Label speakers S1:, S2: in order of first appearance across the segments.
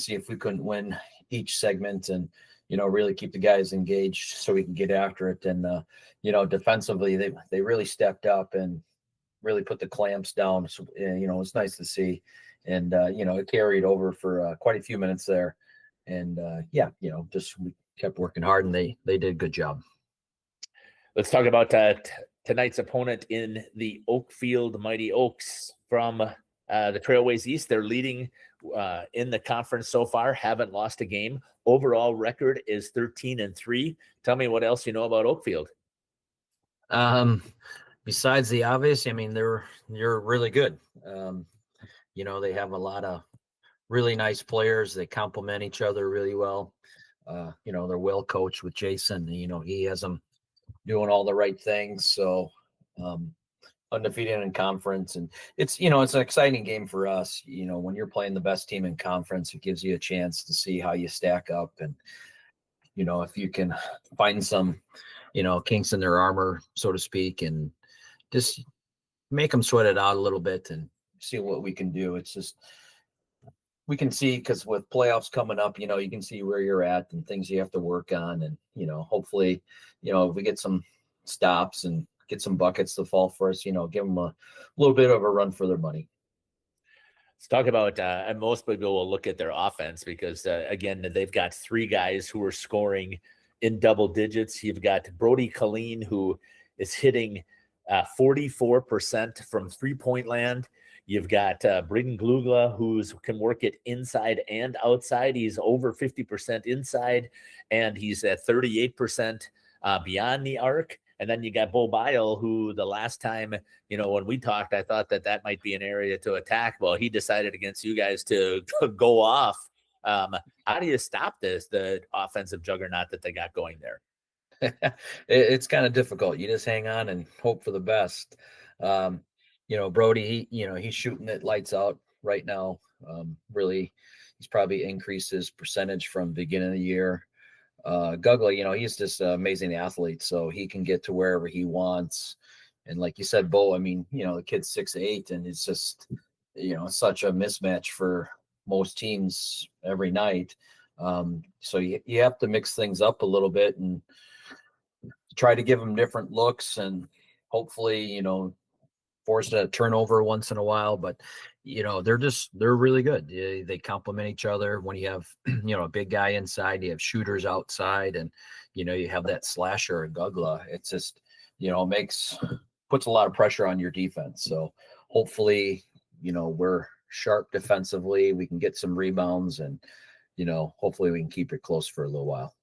S1: see if we couldn't win each segment and, really keep the guys engaged so we can get after it. And, defensively, they really stepped up and really put the clamps down. So, it's nice to see. And, it carried over for quite a few minutes there. And, just we kept working hard, and they did a good job.
S2: Let's talk about tonight's opponent in the Oakfield Mighty Oaks from the Trailways East. They're leading in the conference so far, haven't lost a game. Overall record is 13-3. Tell me what else you know about Oakfield.
S1: Besides the obvious, I mean, they're really good. They have a lot of really nice players. They complement each other really well. They're well coached with Jason. He has them doing all the right things. So undefeated in conference, and it's an exciting game for us. When you're playing the best team in conference, it gives you a chance to see how you stack up, and if you can find some kinks in their armor, so to speak, and just make them sweat it out a little bit and see what we can do. It's just we can see, because with playoffs coming up, you can see where you're at and things you have to work on, and hopefully if we get some stops and get some buckets to fall for us, give them a little bit of a run for their money.
S2: Let's talk about, and most people will look at their offense because, again, they've got three guys who are scoring in double digits. You've got Brody Colleen, who is hitting 44% from three-point land. You've got Braden Glugla, who can work it inside and outside. He's over 50% inside, and he's at 38% beyond the arc. And then you got Bo Bile, who the last time, when we talked, I thought that might be an area to attack. Well, he decided against you guys to go off. How do you stop the offensive juggernaut that they got going there?
S1: It's kind of difficult. You just hang on and hope for the best. Brody, he's shooting it lights out right now. Really, he's probably increased his percentage from the beginning of the year. Gugla, he's just an amazing athlete, so he can get to wherever he wants. And like you said, Bo, I mean, the kid's 6'8", and it's just, such a mismatch for most teams every night. So you have to mix things up a little bit and try to give them different looks, and hopefully, force a turnover once in a while. But they're really good. They complement each other. When you have a big guy inside, you have shooters outside, and you have that slasher and Gugla. It's just puts a lot of pressure on your defense. So hopefully we're sharp defensively, we can get some rebounds, and hopefully we can keep it close for a little while.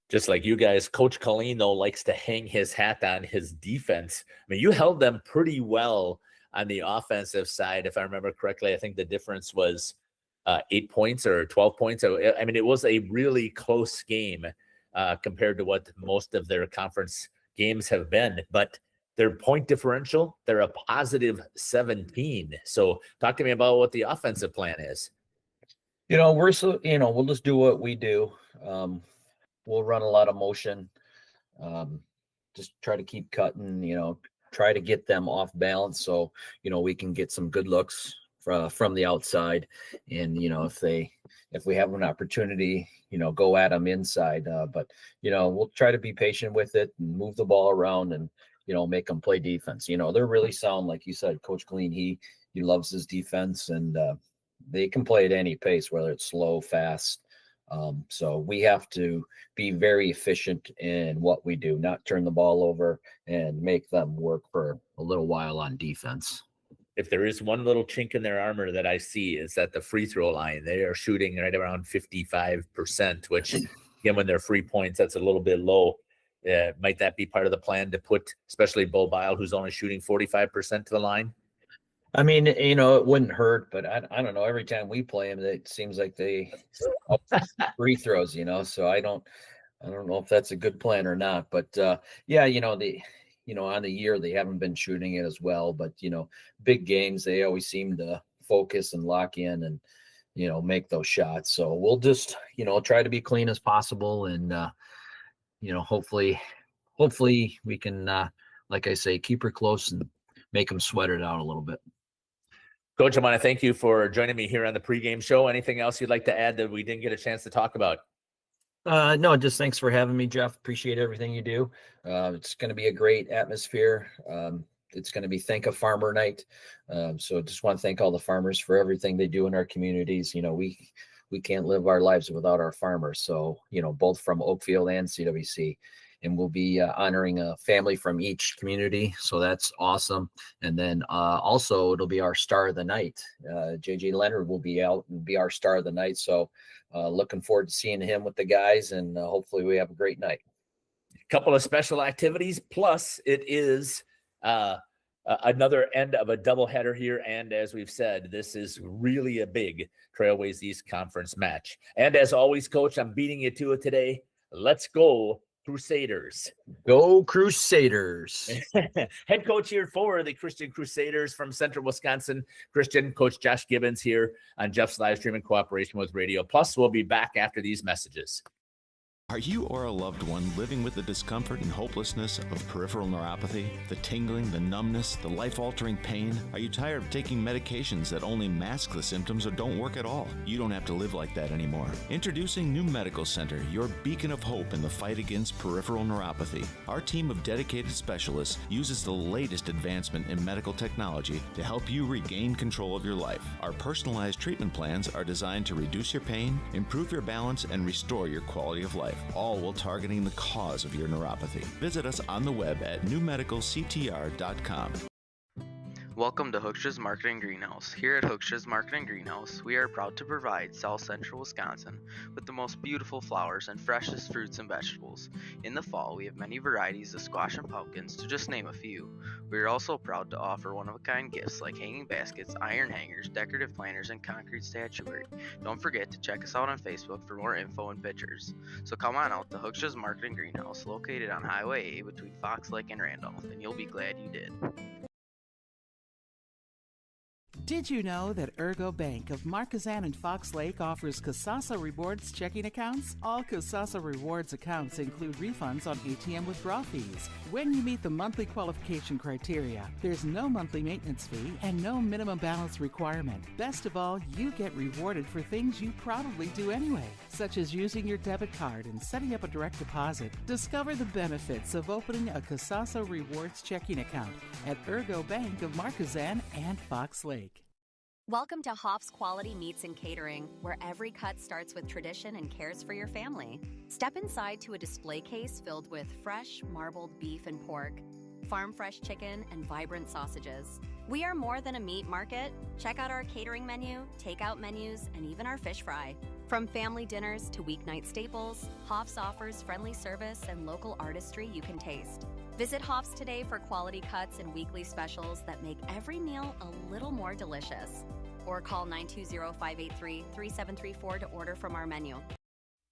S2: Just like you guys, Coach Colleen, though, likes to hang his hat on his defense. I mean, you held them pretty well on the offensive side. If I remember correctly, I think the difference was 8 points or 12 points. So, I mean, it was a really close game compared to what most of their conference games have been. But their point differential, they're a positive 17. So talk to me about what the offensive plan is.
S1: We'll just do what we do. We'll run a lot of motion, just try to keep cutting, try to get them off balance so, we can get some good looks from the outside. And, if we have an opportunity, go at them inside. But, we'll try to be patient with it and move the ball around and, make them play defense. They're really sound. Like you said, Coach Colleen, he loves his defense, and they can play at any pace, whether it's slow, fast. So we have to be very efficient in what we do, not turn the ball over, and make them work for a little while on defense.
S2: If there is one little chink in their armor that I see, is at the free throw line. They are shooting right around 55%, which, again, when they're 3 points, that's a little bit low. Might that be part of the plan to put, especially Bo Bile, who's only shooting 45% to the line?
S1: I mean, it wouldn't hurt, but I don't know. Every time we play them, it seems like they free throws, so I don't know if that's a good plan or not. But on the year, they haven't been shooting it as well. But big games, they always seem to focus and lock in and make those shots. So we'll just try to be clean as possible, and hopefully we can, like I say, keep her close and make them sweat it out a little bit.
S2: Coach, I want to thank you for joining me here on the pregame show. Anything else you'd like to add that we didn't get a chance to talk about?
S1: No, just thanks for having me, Jeff. Appreciate everything you do. It's going to be a great atmosphere. It's going to be Thank a Farmer Night. So just want to thank all the farmers for everything they do in our communities. You know, we can't live our lives without our farmers. So, you know, both from Oakfield and CWC. And we'll be honoring a family from each community. So that's awesome. And then also it'll be our star of the night. JJ Leonard will be out and be our star of the night. So looking forward to seeing him with the guys, and hopefully we have a great night.
S2: A couple of special activities, plus it is another end of a doubleheader here. And as we've said, this is really a big Trailways East Conference match. And as always, Coach, I'm beating you to it today. Let's go Crusaders.
S1: Go Crusaders.
S2: Head coach here for the Christian Crusaders from Central Wisconsin. Christian, Coach Josh Gibbons here on Jeff's live stream in cooperation with Radio Plus. We'll be back after these messages.
S3: Are you or a loved one living with the discomfort and hopelessness of peripheral neuropathy? The tingling, the numbness, the life-altering pain? Are you tired of taking medications that only mask the symptoms or don't work at all? You don't have to live like that anymore. Introducing New Medical Center, your beacon of hope in the fight against peripheral neuropathy. Our team of dedicated specialists uses the latest advancement in medical technology to help you regain control of your life. Our personalized treatment plans are designed to reduce your pain, improve your balance, and restore your quality of life, all while targeting the cause of your neuropathy. Visit us on the web at newmedicalctr.com.
S4: Welcome to Hooksha's Marketing Greenhouse. Here at Hooksha's Marketing Greenhouse, we are proud to provide South Central Wisconsin with the most beautiful flowers and freshest fruits and vegetables. In the fall, we have many varieties of squash and pumpkins, to just name a few. We are also proud to offer one-of-a-kind gifts like hanging baskets, iron hangers, decorative planters, and concrete statuary. Don't forget to check us out on Facebook for more info and pictures. So come on out to Hooksha's Marketing Greenhouse, located on Highway A between Fox Lake and Randolph, and you'll be glad you did.
S5: Did you know that Ergo Bank of Marquezan and Fox Lake offers Kasasa Rewards checking accounts? All Kasasa Rewards accounts include refunds on ATM withdrawal fees. When you meet the monthly qualification criteria, there's no monthly maintenance fee and no minimum balance requirement. Best of all, you get rewarded for things you probably do anyway, such as using your debit card and setting up a direct deposit. Discover the benefits of opening a Kasasa Rewards checking account at Ergo Bank of Marquezan and Fox Lake.
S6: Welcome to Hoff's Quality Meats and Catering, where every cut starts with tradition and cares for your family. Step inside to a display case filled with fresh, marbled beef and pork, farm-fresh chicken, and vibrant sausages. We are more than a meat market. Check out our catering menu, takeout menus, and even our fish fry. From family dinners to weeknight staples, Hoff's offers friendly service and local artistry you can taste. Visit Hoff's today for quality cuts and weekly specials that make every meal a little more delicious. Or call 920-583-3734 to order from our menu.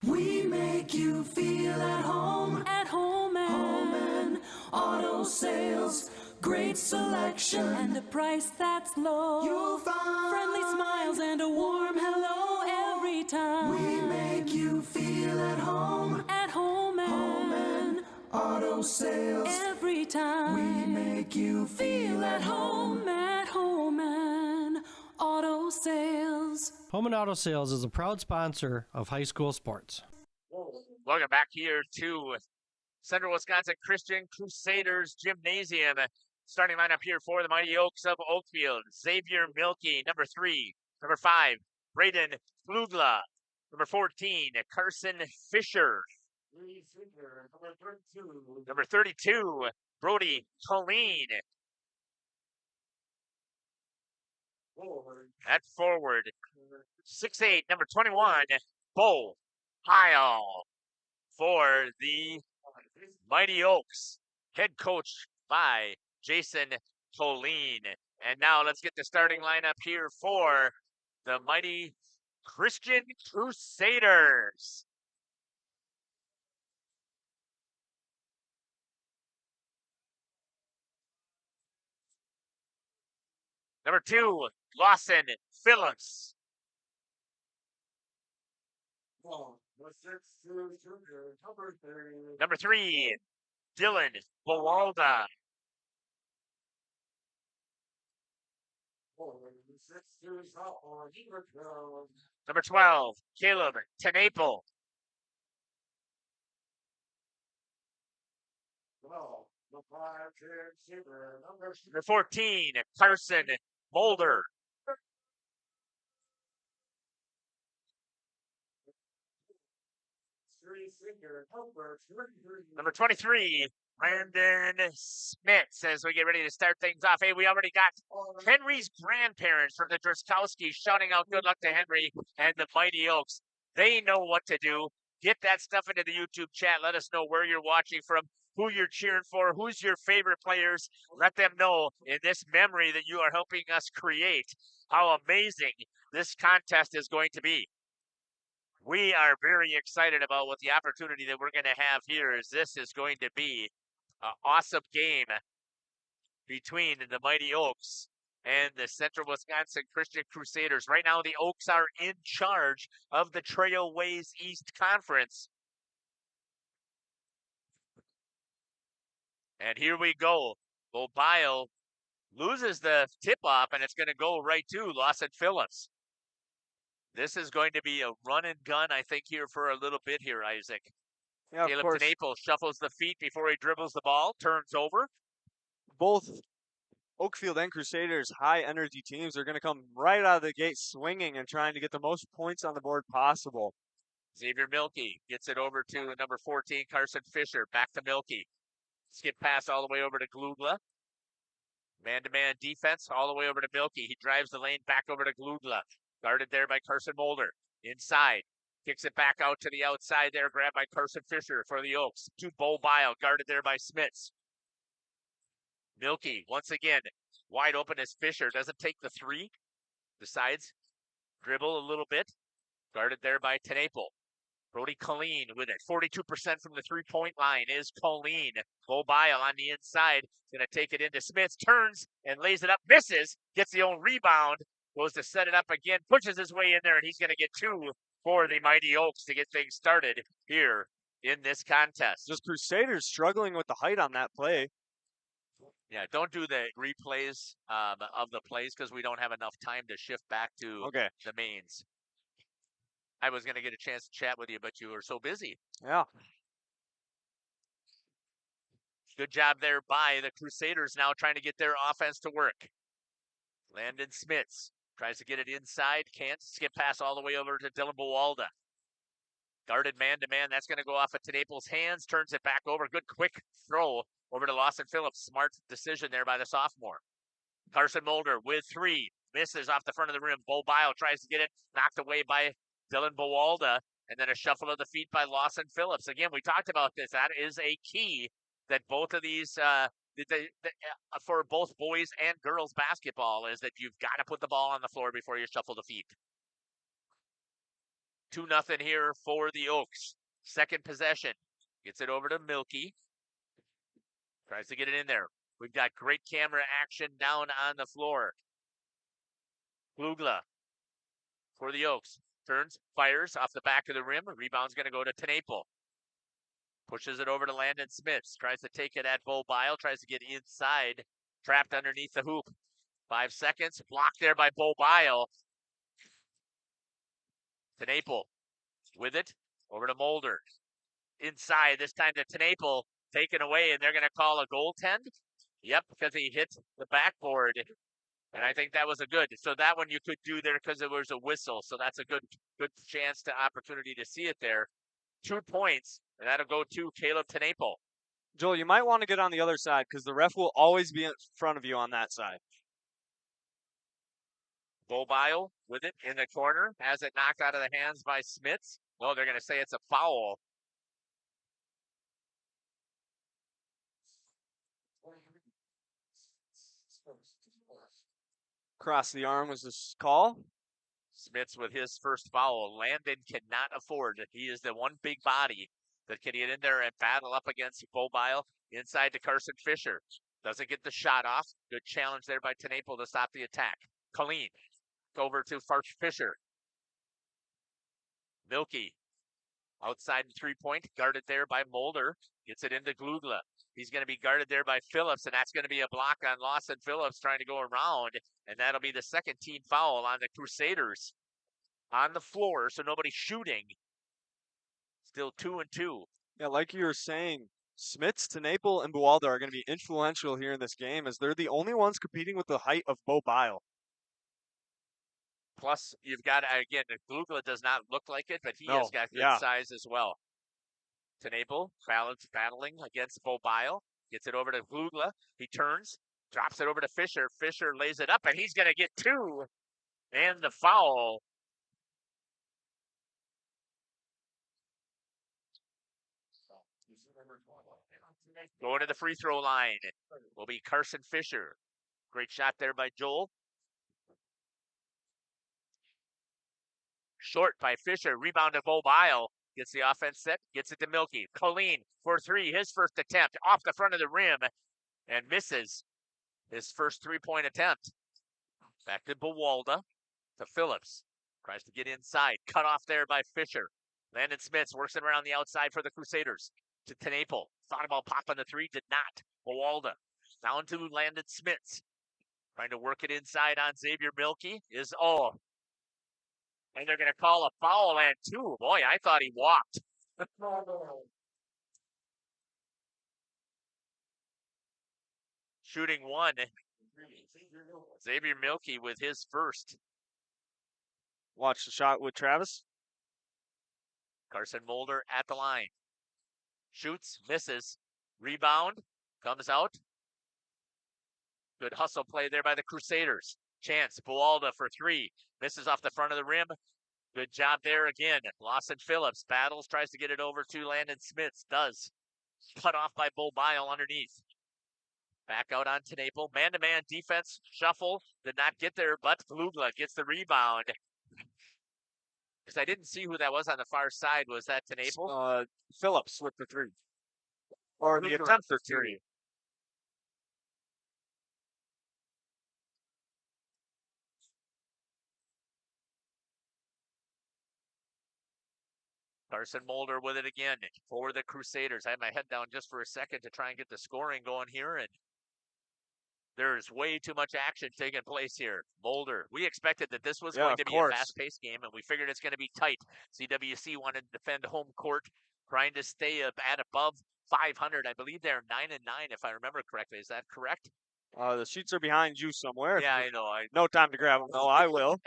S7: We make you feel at home and auto sales. Great selection and a price that's low. You'll find friendly smiles and a warm hello every time. We make you feel at home and auto sales. Every time we make you feel at home and auto sales.
S8: Home and Auto Sales is a proud sponsor of high school sports.
S2: Welcome back here to Central Wisconsin Christian Crusaders Gymnasium. Starting lineup here for the Mighty Oaks of Oakfield. Xavier Milkey, number 3. Number 5, Braden Flugla. Number 14, Carson Fisher. Number 32, Brody Colleen. At forward, 6'8", number 21, Bo Heil for the Mighty Oaks. Head coach by Jason Colleen. And now let's get the starting lineup here for the Mighty Christian Crusaders. Number 2, Lawson Phillips. Number 3, Dylan Bawalda. Number 12, Caleb Tenaple. Number 14, Carson Mulder. Number 23, Brandon Smits, as we get ready to start things off. Hey, we already got Henry's grandparents from the Druskowskis shouting out good luck to Henry and the Mighty Oaks. They know what to do. Get that stuff into the YouTube chat. Let us know where you're watching from, who you're cheering for, who's your favorite players. Let them know in this memory that you are helping us create how amazing this contest is going to be. We are very excited about what the opportunity that we're going to have here, as this is going to be an awesome game between the Mighty Oaks and the Central Wisconsin Christian Crusaders. Right now, the Oaks are in charge of the Trailways East Conference. And here we go. Bobile loses the tip-off, and it's going to go right to Lawson Phillips. This is going to be a run and gun, I think, here for a little bit here, Isaac.
S9: Yeah,
S2: Caleb
S9: of course.
S2: Tenaple shuffles the feet before he dribbles the ball, turns over.
S9: Both Oakfield and Crusaders, high-energy teams, are going to come right out of the gate swinging and trying to get the most points on the board possible.
S2: Xavier Milkey gets it over to number 14, Carson Fisher. Back to Milkey. Skip pass all the way over to Glugla. Man-to-man defense all the way over to Milkey. He drives the lane back over to Glugla. Guarded there by Carson Mulder. Inside. Kicks it back out to the outside there. Grabbed by Carson Fisher for the Oaks. To Bo Bile. Guarded there by Smits. Milkey, once again, wide open as Fisher. Doesn't take the three. Decides. Dribble a little bit. Guarded there by Tenaple. Brody Colleen with it. 42% from the three-point line is Colleen. Bo Bile on the inside. Going to take it into Smits. Turns and lays it up. Misses. Gets the own rebound. Goes to set it up again. Pushes his way in there, and he's going to get two for the Mighty Oaks to get things started here in this contest.
S9: Just Crusaders struggling with the height on that play.
S2: Yeah, don't do the replays of the plays because we don't have enough time to shift back to the mains. I was going to get a chance to chat with you, but you were so busy.
S9: Yeah.
S2: Good job there by the Crusaders now trying to get their offense to work. Landon Smits tries to get it inside. Can't. Skip pass all the way over to Dylan Bowalda. Guarded man-to-man. That's going to go off of Tenaple's hands. Turns it back over. Good quick throw over to Lawson Phillips. Smart decision there by the sophomore. Carson Mulder with three. Misses off the front of the rim. Bo Bile tries to get it. Knocked away by Dylan Bowalda. And then a shuffle of the feet by Lawson Phillips. Again, we talked about this. That is a key that both of these for both boys and girls basketball is that you've got to put the ball on the floor before you shuffle the feet. 2-0 here for the Oaks. Second possession. Gets it over to Milkey. Tries to get it in there. We've got great camera action down on the floor. Glugla for the Oaks. Turns, fires off the back of the rim. Rebound's going to go to Tenaple. Pushes it over to Landon Smits. Tries to take it at Bo Bile. Tries to get inside. Trapped underneath the hoop. 5 seconds. Blocked there by Bo Bile. Tenaple with it. Over to Mulder. Inside. This time to Tenaple. Taken away, and they're going to call a goaltend. Yep, because he hit the backboard. And I think that was a good. So that one you could do there because it was a whistle. So that's a good chance to opportunity to see it there. 2 points. And that'll go to Caleb Tenaple.
S9: Joel, you might want to get on the other side because the ref will always be in front of you on that side.
S2: Bo Bile with it in the corner. Has it knocked out of the hands by Smits. No, they're going to say it's a foul.
S9: Cross the arm was the call.
S2: Smits with his first foul. Landon cannot afford it. He is the one big body that can get in there and battle up against Bo Bile. Inside to Carson Fisher. Doesn't get the shot off. Good challenge there by Tenaple to stop the attack. Colleen over to Fisher. Milkey outside the 3-point. Guarded there by Mulder. Gets it into Glugla. He's going to be guarded there by Phillips, and that's going to be a block on Lawson Phillips trying to go around, and that'll be the second team foul on the Crusaders on the floor, so nobody's shooting. Still 2-2.
S9: Yeah, like you were saying, Smits, TeNaple, and Buwalda are going to be influential here in this game as they're the only ones competing with the height of Bo Bile.
S2: Plus, you've got, again, Glugla does not look like it, but he has got good size as well. TeNaple battling against Bo Bile. Gets it over to Glugla. He turns, drops it over to Fisher. Fisher lays it up, and he's going to get 2. And the foul. Going to the free throw line will be Carson Fisher. Great shot there by Joel. Short by Fisher. Rebound to Bo Bile. Gets the offense set. Gets it to Milky. Colleen for 3. His first attempt off the front of the rim and misses his first 3-point attempt. Back to Buwalda. To Phillips. Tries to get inside. Cut off there by Fisher. Landon Smits works it around the outside for the Crusaders. To TeNaple. Thought about popping the 3. Did not. Buwalda. Down to Landon Smits. Trying to work it inside on Xavier Milky. And they're going to call a foul and 2. Boy, I thought he walked. Shooting 1. Xavier Milky with his first.
S9: Watch the shot with Travis.
S2: Carson Mulder at the line. Shoots, misses. Rebound, comes out. Good hustle play there by the Crusaders. Chance, Buwalda for 3. Misses off the front of the rim. Good job there again. Lawson Phillips battles, tries to get it over to Landon Smits. Does. Cut off by Bo Bile underneath. Back out on TeNaple. Man-to-man defense. Shuffle. Did not get there, but Glugla gets the rebound. Because I didn't see who that was on the far side. Was that TeNaple?
S9: Phillips with the 3. Or the attempt for 3.
S2: Carson Mulder with it again for the Crusaders. I had my head down just for a second to try and get the scoring going here, and there's way too much action taking place here. Mulder, we expected that this was going to be a fast-paced game, and we figured it's going to be tight. CWC wanted to defend home court, trying to stay up at above 500. I believe they're 9-9, if I remember correctly. Is that correct?
S9: The sheets are behind you somewhere.
S2: Yeah, I know.
S9: No time to grab them, though. I will.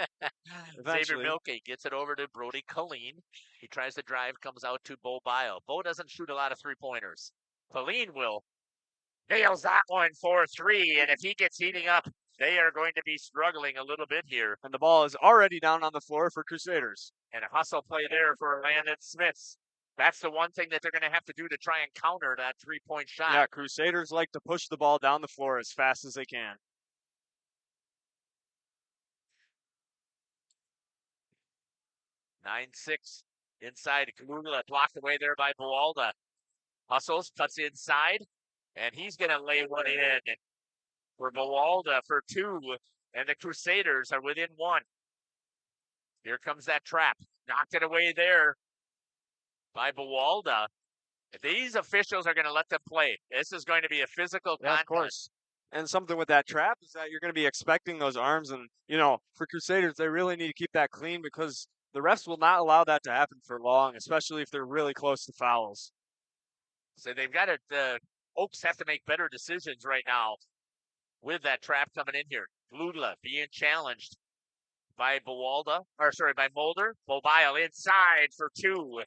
S2: Xavier Milky gets it over to Brody Colleen. He tries to drive, comes out to Bo Bile. Bo doesn't shoot a lot of three-pointers. Colleen will. Nails that one for 3, and if he gets heating up, they are going to be struggling a little bit here.
S9: And the ball is already down on the floor for Crusaders.
S2: And a hustle play there for Landon Smits. That's the one thing that they're going to have to do to try and counter that 3-point shot.
S9: Yeah, Crusaders like to push the ball down the floor as fast as they can.
S2: Nine 6 inside. Glugla blocked away there by Buwalda. Hustles, cuts inside, and he's going to lay one in for Buwalda for 2, and the Crusaders are within 1. Here comes that trap. Knocked it away there by Buwalda. These officials are going to let them play. This is going to be a physical contest.
S9: Of course. And something with that trap is that you're going to be expecting those arms. And, for Crusaders, they really need to keep that clean because the refs will not allow that to happen for long, especially if they're really close to fouls.
S2: So they've got to, the Oaks have to make better decisions right now with that trap coming in here. Glugla being challenged by by Mulder. Bo Bile inside for 2.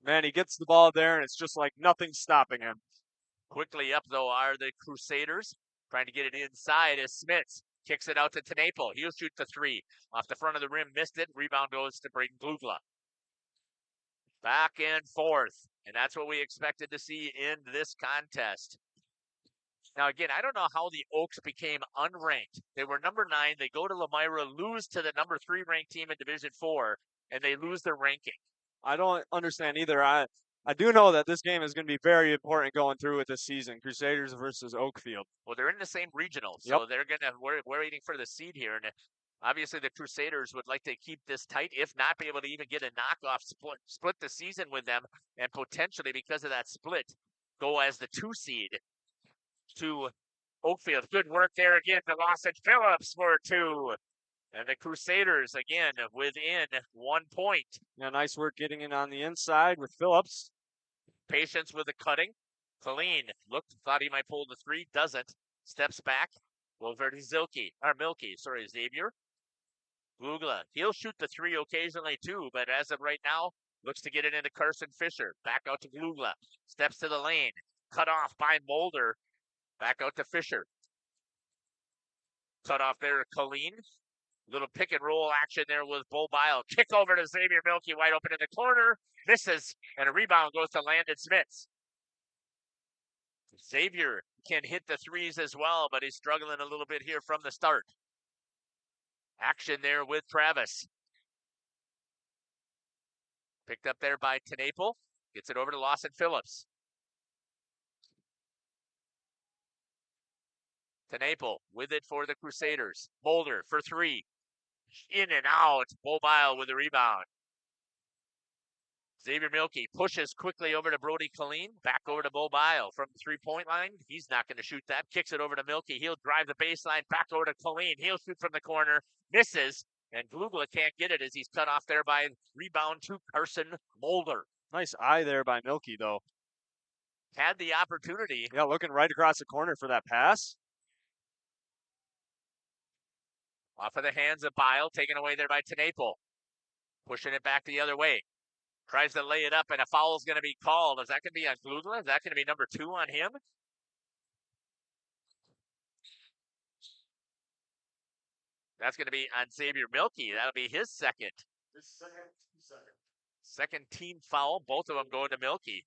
S9: Man, he gets the ball there, and it's just like nothing's stopping him.
S2: Quickly up, though, are the Crusaders. Trying to get it inside as Smits kicks it out to TeNaple. He'll shoot the 3. Off the front of the rim, missed it. Rebound goes to Braden Glugla. Back and forth. And that's what we expected to see in this contest. Now, again, I don't know how the Oaks became unranked. They were number 9. They go to Lemira, lose to the number 3 ranked team in Division 4, and they lose their ranking.
S9: I don't understand either. I do know that this game is going to be very important going through with this season. Crusaders versus Oakfield.
S2: Well, they're in the same regional, so they're going to, we're waiting for the seed here. And obviously the Crusaders would like to keep this tight, if not be able to even get a knockoff split the season with them, and potentially because of that split, go as the 2 seed to Oakfield. Good work there again to Lawson Phillips for 2. And the Crusaders, again, within 1 point.
S9: Yeah, nice work getting in on the inside with Phillips.
S2: Patience with the cutting. Colleen looked, thought he might pull the 3, doesn't. Steps back. Over to Xavier. Glugla, he'll shoot the 3 occasionally too, but as of right now, looks to get it into Carson Fisher. Back out to Glugla. Steps to the lane. Cut off by Mulder. Back out to Fisher. Cut off there to Colleen. Little pick and roll action there with Bo Bile. Kick over to Xavier Milky, wide open in the corner. Misses, and a rebound goes to Landon Smits. Xavier can hit the 3s as well, but he's struggling a little bit here from the start. Action there with Travis. Picked up there by Tenaple. Gets it over to Lawson Phillips. Tenaple with it for the Crusaders. Boulder for 3. In and out. Mobile with the rebound. Xavier Milky pushes quickly over to Brody Colleen. Back over to Mobile from the 3-point line. He's not going to shoot that. Kicks it over to Milky. He'll drive the baseline. Back over to Colleen. He'll shoot from the corner. Misses. And Glugla can't get it as he's cut off there by rebound to Carson Mulder.
S9: Nice eye there by Milky, though.
S2: Had the opportunity.
S9: Yeah, looking right across the corner for that pass.
S2: Off of the hands of Bile, taken away there by Tenaple. Pushing it back the other way. Tries to lay it up, and a foul is going to be called. Is that going to be on Glugla? Is that going to be number 2 on him? That's going to be on Xavier Milky. That'll be his second. Second team foul. Both of them going to Milky.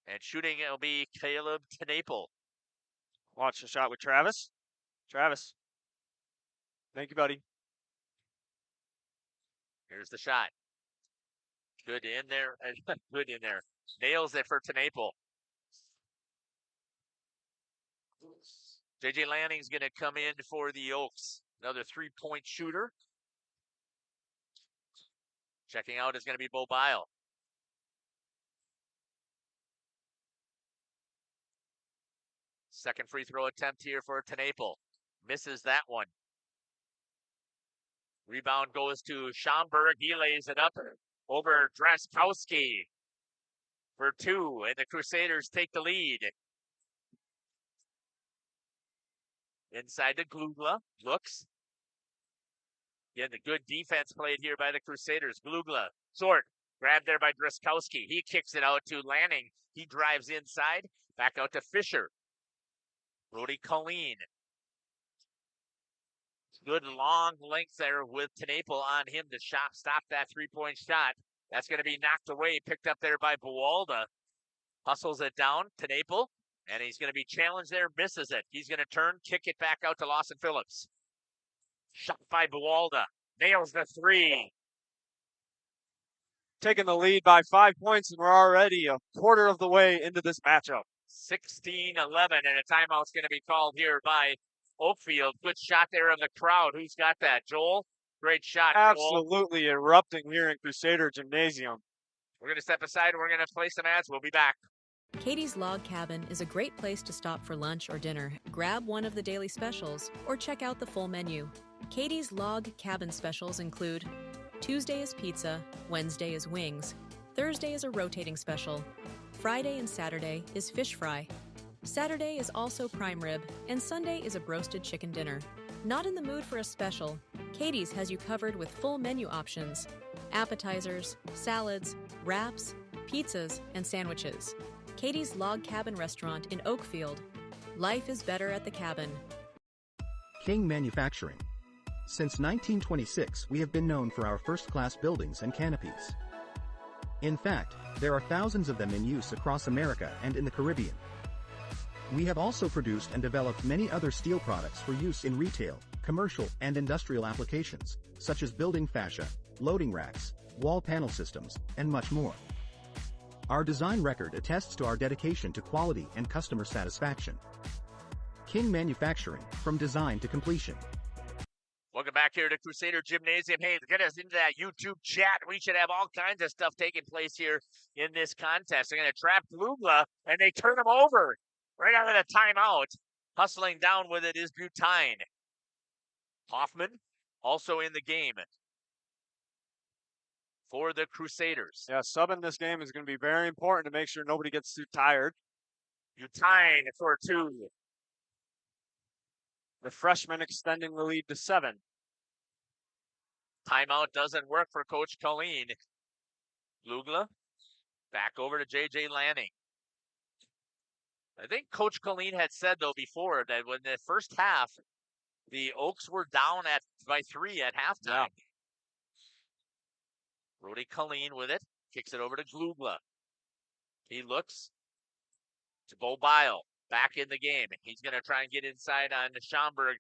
S2: And shooting, it'll be Caleb Tenaple.
S9: Watch the shot with Travis. Travis. Thank you, buddy.
S2: Here's the shot. Good in there. Good in there. Nails it for Tenaple. J.J. Lanning's going to come in for the Oaks. Another 3-point shooter. Checking out is going to be Bo Bile. Second free throw attempt here for Tenaple. Misses that one. Rebound goes to Schomburg. He lays it up over Draskowski for 2, and the Crusaders take the lead. Inside to Glugla. Looks. Again, the good defense played here by the Crusaders. Glugla. Short. Grabbed there by Draskowski. He kicks it out to Lanning. He drives inside. Back out to Fisher. Brody Colleen. Good long length there with Tenaple on him to stop that 3-point shot. That's going to be knocked away, picked up there by Buwalda. Hustles it down, Tenaple, and he's going to be challenged there, misses it. He's going to turn, kick it back out to Lawson Phillips. Shot by Buwalda. Nails the 3.
S9: Taking the lead by 5 points, and we're already a quarter of the way into this matchup.
S2: 16-11, and a timeout's going to be called here by Oakfield. Good shot there of the crowd. Who's got that? Joel? Great shot, Joel.
S9: Absolutely erupting here in Crusader Gymnasium.
S2: We're going to step aside and we're going to play some ads. We'll be back.
S10: Katie's Log Cabin is a great place to stop for lunch or dinner. Grab one of the daily specials or check out the full menu. Katie's Log Cabin specials include Tuesday is pizza, Wednesday is wings, Thursday is a rotating special, Friday and Saturday is fish fry, Saturday is also prime rib, and Sunday is a broasted chicken dinner. Not in the mood for a special? Katie's has you covered with full menu options, appetizers, salads, wraps, pizzas, and sandwiches. Katie's Log Cabin Restaurant in Oakfield. Life is better at the cabin.
S11: King Manufacturing. Since 1926, we have been known for our first-class buildings and canopies. In fact, there are thousands of them in use across America and in the Caribbean. We have also produced and developed many other steel products for use in retail, commercial, and industrial applications, such as building fascia, loading racks, wall panel systems, and much more. Our design record attests to our dedication to quality and customer satisfaction. King Manufacturing, from design to completion.
S2: Welcome Welcome back here to Crusader Gymnasium. Hey, get us into that YouTube chat. We should have all kinds of stuff taking place here in this contest. They're going to trap Glugla, and they turn him over right out of the timeout. Hustling down with it is Butine. Hoffman also in the game for the Crusaders.
S9: Yeah, subbing this game is going to be very important to make sure nobody gets too tired.
S2: Butine for 2.
S9: The freshman extending the lead to 7.
S2: Timeout doesn't work for Coach Colleen. Glugla back over to J.J. Lanning. I think Coach Colleen had said, though, before that when the first half, the Oaks were down by 3 at halftime. Yeah. Brody Colleen with it. Kicks it over to Glugla. He looks to Bo Bile. Back in the game. He's going to try and get inside on Schomburg.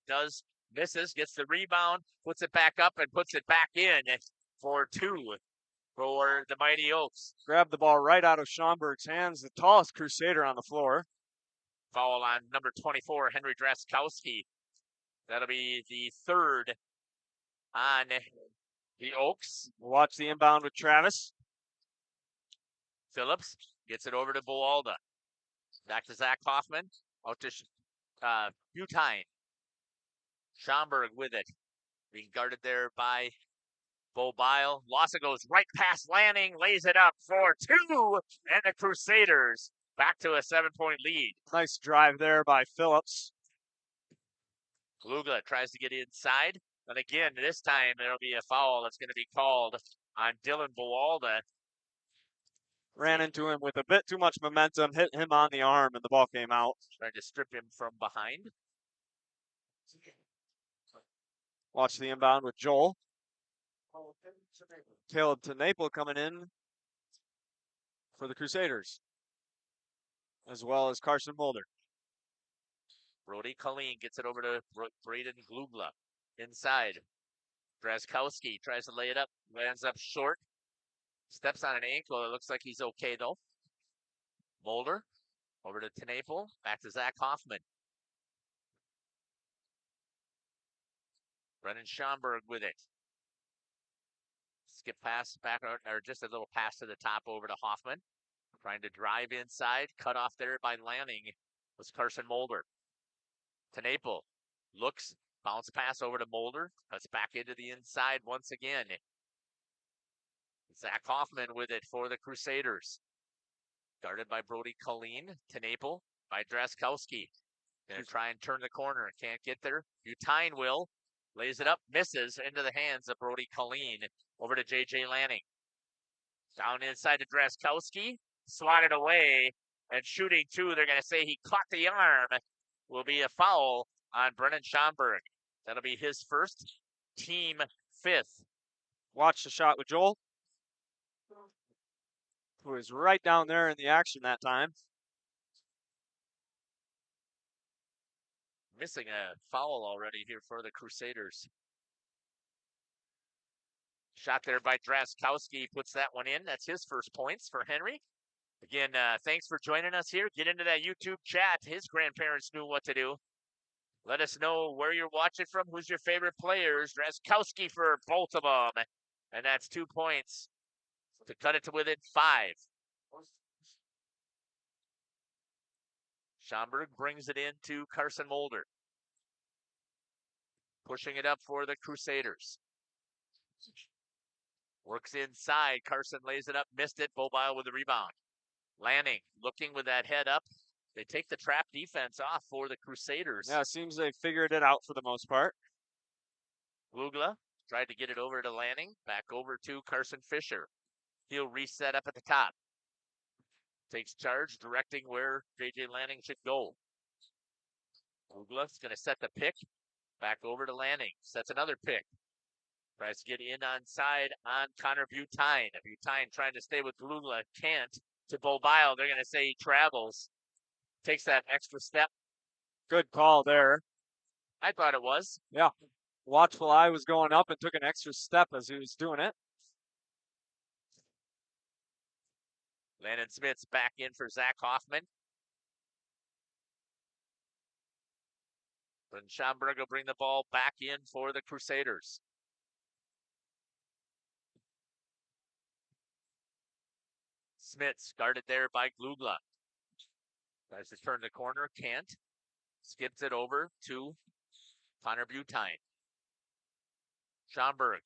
S2: Misses, gets the rebound, puts it back up, and puts it back in for 2 for the Mighty Oaks.
S9: Grabbed the ball right out of Schomburg's hands, the tallest Crusader on the floor.
S2: Foul on number 24, Henry Draskowski. That'll be the 3rd on the Oaks.
S9: We'll watch the inbound with Travis.
S2: Phillips gets it over to Boalda. Back to Zach Hoffman. Out to Butine. Schomburg with it. Being guarded there by Bo Bile. Lawson goes right past Lanning. Lays it up for 2. And the Crusaders back to a 7-point lead.
S9: Nice drive there by Phillips.
S2: Glugla tries to get inside. And again, this time there'll be a foul that's going to be called on Dylan Boalda.
S9: Ran into him with a bit too much momentum, hit him on the arm, and the ball came out.
S2: Trying to strip him from behind.
S9: Watch the inbound with Joel. Caleb Tenaple coming in for the Crusaders, as well as Carson Mulder.
S2: Brody Colleen gets it over to Braden Glugla. Inside. Draskowski tries to lay it up, lands up short. Steps on an ankle. It looks like he's okay, though. Mulder over to Tenaple. Back to Zach Hoffman. Brennan Schomburg with it. Skip pass back, or just a little pass to the top over to Hoffman. Trying to drive inside. Cut off there by Lanning was Carson Mulder. Tenaple looks. Bounce pass over to Mulder. Cuts back into the inside once again. Zach Hoffman with it for the Crusaders. Guarded by Brody Colleen. Tenaple by Draskowski. Gonna try and turn the corner. Can't get there. Butine will. Lays it up. Misses into the hands of Brody Colleen. Over to J.J. Lanning. Down inside to Draskowski. Swatted away. And shooting 2. They're going to say he caught the arm. Will be a foul on Brennan Schomburg. That'll be his first. Team 5th.
S9: Watch the shot with Joel, who is right down there in the action that time.
S2: Missing a foul already here for the Crusaders. Shot there by Draskowski, puts that one in. That's his first points for Henry. Again, thanks for joining us here. Get into that YouTube chat. His grandparents knew what to do. Let us know where you're watching from, who's your favorite players. Draskowski for both of them. And that's 2 points to cut it to within 5. Schomburg brings it in to Carson Mulder. Pushing it up for the Crusaders. Works inside. Carson lays it up. Missed it. Bobile with the rebound. Lanning looking with that head up. They take the trap defense off for the Crusaders.
S9: Yeah, it seems they figured it out for the most part.
S2: Glugla tried to get it over to Lanning. Back over to Carson Fisher. He'll reset up at the top. Takes charge, directing where J.J. Lanning should go. Glugla's going to set the pick. Back over to Lanning. Sets another pick. Tries to get in on side on Connor Butine. Butine trying to stay with Glugla. Can't. To Bobile. They're going to say he travels. Takes that extra step.
S9: Good call there.
S2: I thought it was.
S9: Yeah. Watchful eye was going up and took an extra step as he was doing it.
S2: Landon Smith's back in for Zach Hoffman. Then Schomburg will bring the ball back in for the Crusaders. Smits guarded there by Glugla. Tries to turn the corner, can't. Skips it over to Connor Butine. Schomburg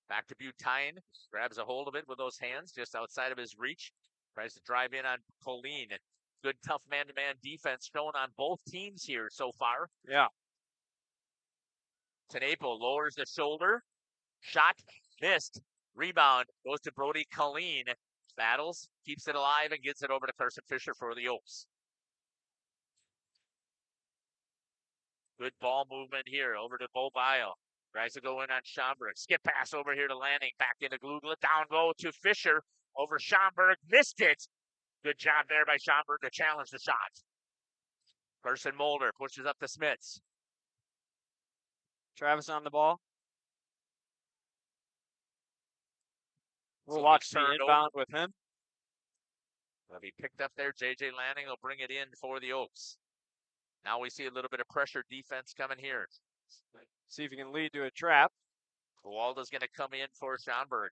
S2: back to Butine. Grabs a hold of it with those hands just outside of his reach. Tries to drive in on Colleen. Good tough man-to-man defense shown on both teams here so far.
S9: Yeah.
S2: Tenapo lowers the shoulder. Shot missed. Rebound goes to Brody Colleen. Battles, keeps it alive, and gets it over to Carson Fisher for the Oaks. Good ball movement here over to Bo Bile. Tries to go in on Schomburg. Skip pass over here to Lanning. Back into Glugla. Down low to Fisher. Over Schomburg. Missed it. Good job there by Schomburg to challenge the shot. Carson Mulder pushes up the Smits.
S9: Travis on the ball. We'll
S2: So
S9: watch
S2: they
S9: the
S2: turn
S9: inbound with him.
S2: It'll be picked up there. J.J. Lanning will bring it in for the Oaks. Now we see a little bit of pressure defense coming here.
S9: See if he can lead to a trap.
S2: Walda's going to come in for Schomburg.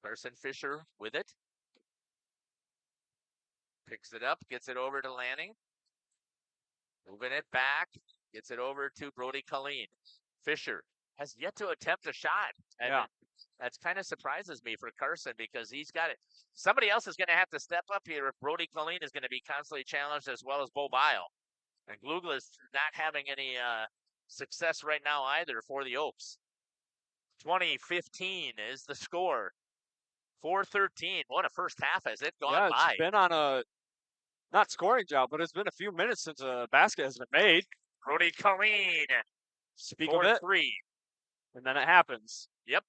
S2: Carson Fisher with it. Picks it up, gets it over to Lanning. Moving it back, gets it over to Brody Colleen. Fisher has yet to attempt a shot. And
S9: Yeah.
S2: That's kind of surprises me for Carson because he's got it. Somebody else is going to have to step up here if Brody Colleen is going to be constantly challenged as well as Bo Bile. And Glugla is not having any success right now either for the Oaks. 20-15 is the score. 4-13. What a first half has it gone by.
S9: It's been on a, not scoring job, but it's been a few minutes since a basket has been made.
S2: Brody Colleen.
S9: Speak of it.
S2: 4-3.
S9: And then it happens.
S2: Yep.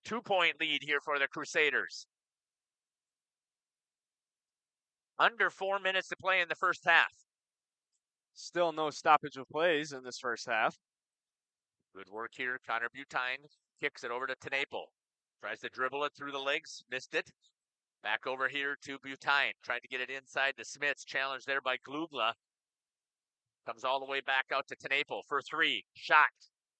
S2: 2-point lead here for the Crusaders. Under 4 minutes to play in the first half.
S9: Still no stoppage of plays in this first half.
S2: Good work here. Connor Butine kicks it over to Tenapo. Tries to dribble it through the legs. Missed it. Back over here to Butine. Trying to get it inside the Smits. Challenged there by Glugla. Comes all the way back out to Tenapo for three. Shot.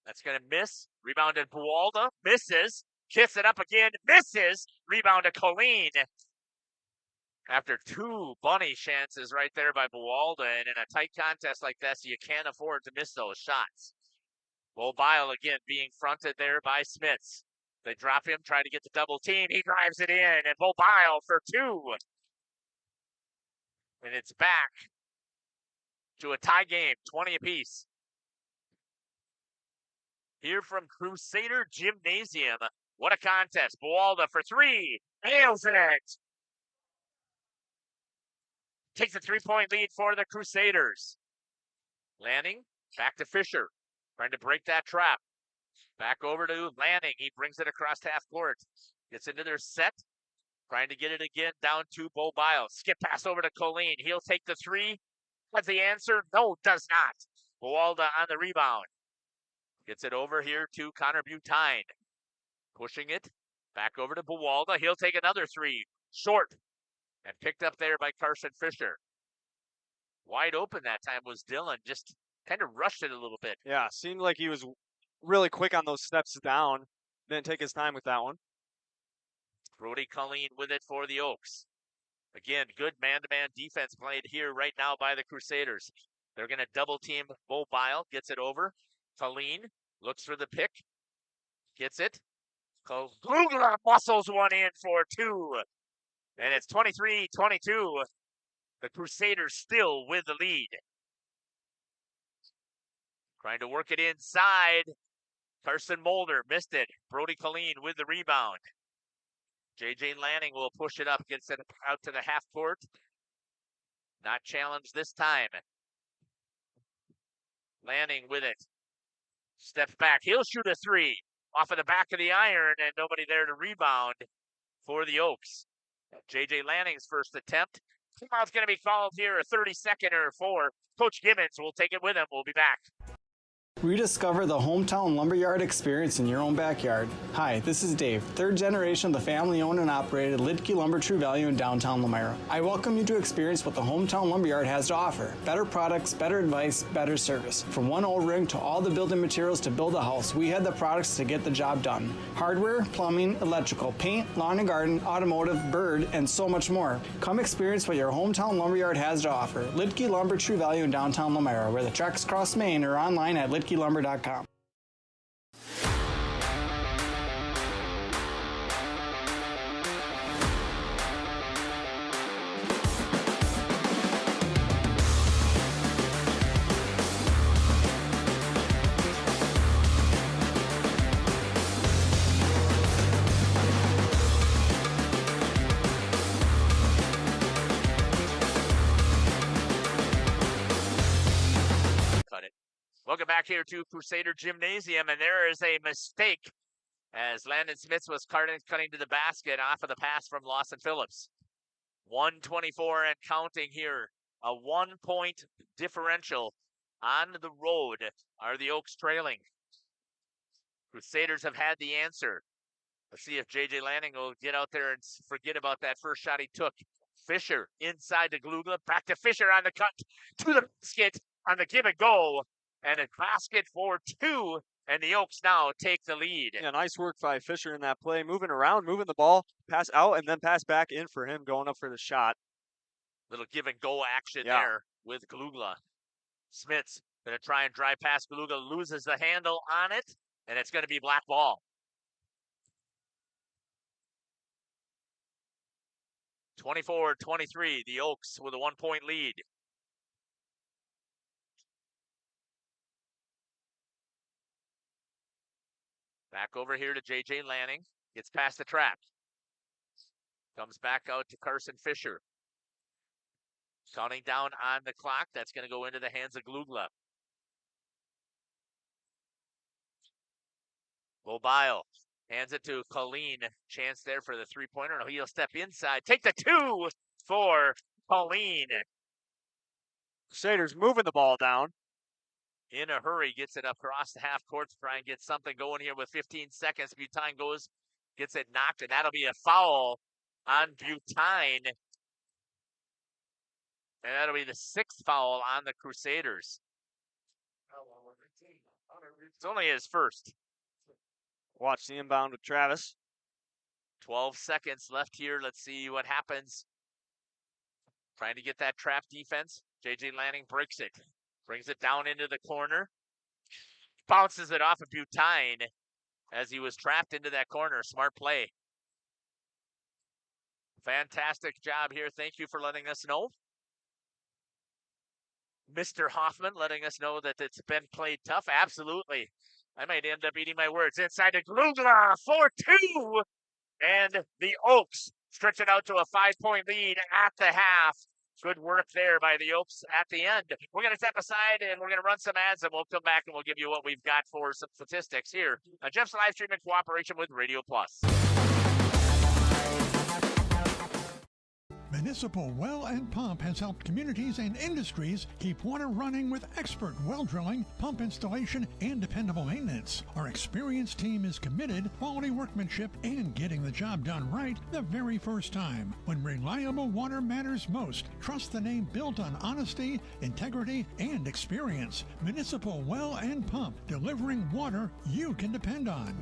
S2: That's going to miss. Rebounded Buwalda. Misses. Kicks it up again. Misses. Rebound to Colleen. After two bunny chances right there by Buwalda. And in a tight contest like this, you can't afford to miss those shots. Bo Bile again being fronted there by Smits. They drop him, try to get the double team. He drives it in, and Bo Bile for two. And it's back to a tie game, 20 apiece. Here from Crusader Gymnasium. What a contest. Buwalda for three. Nails it. Takes a 3-point lead for the Crusaders. Lanning, back to Fisher. Trying to break that trap. Back over to Lanning. He brings it across half court. Gets into their set. Trying to get it again down to Bo Bile. Skip pass over to Colleen. He'll take the three. Has the answer? No, does not. Buwalda on the rebound. Gets it over here to Connor Butine. Pushing it. Back over to Buwalda. He'll take another three. Short. And picked up there by Carson Fisher. Wide open that time was Dillon. Just kind of rushed it a little bit.
S9: Yeah, seemed like he was really quick on those steps down. Didn't take his time with that one.
S2: Brody Colleen with it for the Oaks. Again, good man-to-man defense played here right now by the Crusaders. They're going to double team Bo Bile. Gets it over. Colleen looks for the pick. Gets it. Glugla muscles one in for two. And it's 23-22. The Crusaders still with the lead. Trying to work it inside. Carson Mulder missed it. Brody Colleen with the rebound. J.J. Lanning will push it up. Gets it out to the half court. Not challenged this time. Lanning with it. Steps back. He'll shoot a three. Off of the back of the iron and nobody there to rebound for the Oaks. J.J. Lanning's first attempt. Timeout's going to be called here, a 30-second or four. Coach Gibbons will take it with him. We'll be back.
S12: Rediscover the hometown lumberyard experience in your own backyard. Hi, this is Dave, third generation of the family-owned and operated Lidke Lumber True Value in downtown Lamira. I welcome you to experience what the hometown lumberyard has to offer. Better products, better advice, better service. From one O-ring to all the building materials to build a house, we had the products to get the job done. Hardware, plumbing, electrical, paint, lawn and garden, automotive, bird, and so much more. Come experience what your hometown lumberyard has to offer. Lidke Lumber True Value in downtown Lamira, where the tracks cross Main, or online at lidkelumber.com.
S2: Welcome back here to Crusader Gymnasium, and there is a mistake as Landon Smith was cutting to the basket off of the pass from Lawson Phillips. 124 and counting here. A 1-point differential on the road. Are the Oaks trailing? Crusaders have had the answer. Let's see if J.J. Lanning will get out there and forget about that first shot he took. Fisher inside to Glugla. Back to Fisher on the cut to the basket on the give and go. And a basket for 2, and the Oaks now take the lead.
S9: Yeah, nice work by Fisher in that play, moving around, moving the ball, pass out, and then pass back in for him going up for the shot.
S2: Little give and go action there with Glugla. Smith's going to try and drive past Glugla, loses the handle on it, and it's going to be black ball. 24-23, the Oaks with a 1-point lead. Back over here to J.J. Lanning. Gets past the trap. Comes back out to Carson Fisher. Counting down on the clock. That's going to go into the hands of Glugla. Lobile hands it to Colleen. Chance there for the three-pointer. No, he'll step inside. Take the 2 for Colleen.
S9: Crusaders moving the ball down.
S2: In a hurry, gets it across the half court to try and get something going here with 15 seconds. Butine gets it knocked, and that'll be a foul on Butine. And that'll be the 6th foul on the Crusaders. It's only his first.
S9: Watch the inbound with Travis.
S2: 12 seconds left here. Let's see what happens. Trying to get that trap defense. J.J. Lanning breaks it. Brings it down into the corner. Bounces it off of Butine as he was trapped into that corner. Smart play. Fantastic job here. Thank you for letting us know. Mr. Hoffman letting us know that it's been played tough. Absolutely. I might end up eating my words. Inside to Glugla, 4-2. And the Oaks stretch it out to a 5-point lead at the half. Good work there by the Oaks at the end. We're going to step aside and we're going to run some ads, and we'll come back and we'll give you what we've got for some statistics here on Jeff's live stream in cooperation with Radio Plus.
S13: Municipal Well and Pump has helped communities and industries keep water running with expert well drilling, pump installation, and dependable maintenance. Our experienced team is committed, quality workmanship, and getting the job done right the very first time. When reliable water matters most, trust the name built on honesty, integrity, and experience. Municipal Well and Pump, delivering water you can depend on.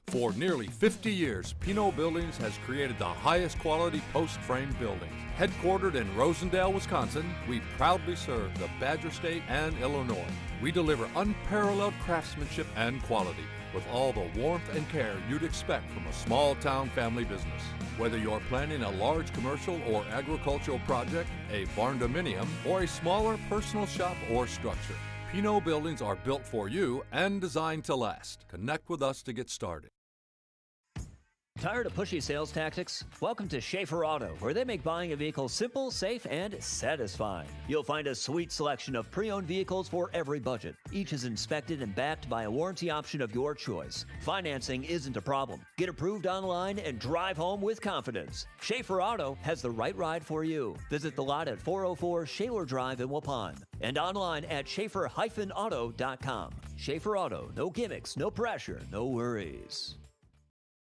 S14: For nearly 50 years, Pinot Buildings has created the highest quality post-frame buildings. Headquartered in Rosendale, Wisconsin, we proudly serve the Badger State and Illinois. We deliver unparalleled craftsmanship and quality with all the warmth and care you'd expect from a small-town family business. Whether you're planning a large commercial or agricultural project, a barn-dominium, or a smaller personal shop or structure, Pinot Buildings are built for you and designed to last. Connect with us to get started.
S15: Tired of pushy sales tactics? Welcome to Schaefer Auto, where they make buying a vehicle simple, safe, and satisfying. You'll find a sweet selection of pre-owned vehicles for every budget. Each is inspected and backed by a warranty option of your choice. Financing isn't a problem. Get approved online and drive home with confidence. Schaefer Auto has the right ride for you. Visit the lot at 404 Shaler Drive in Waupun and online at schaefer-auto.com. Schaefer Auto, no gimmicks, no pressure, no worries.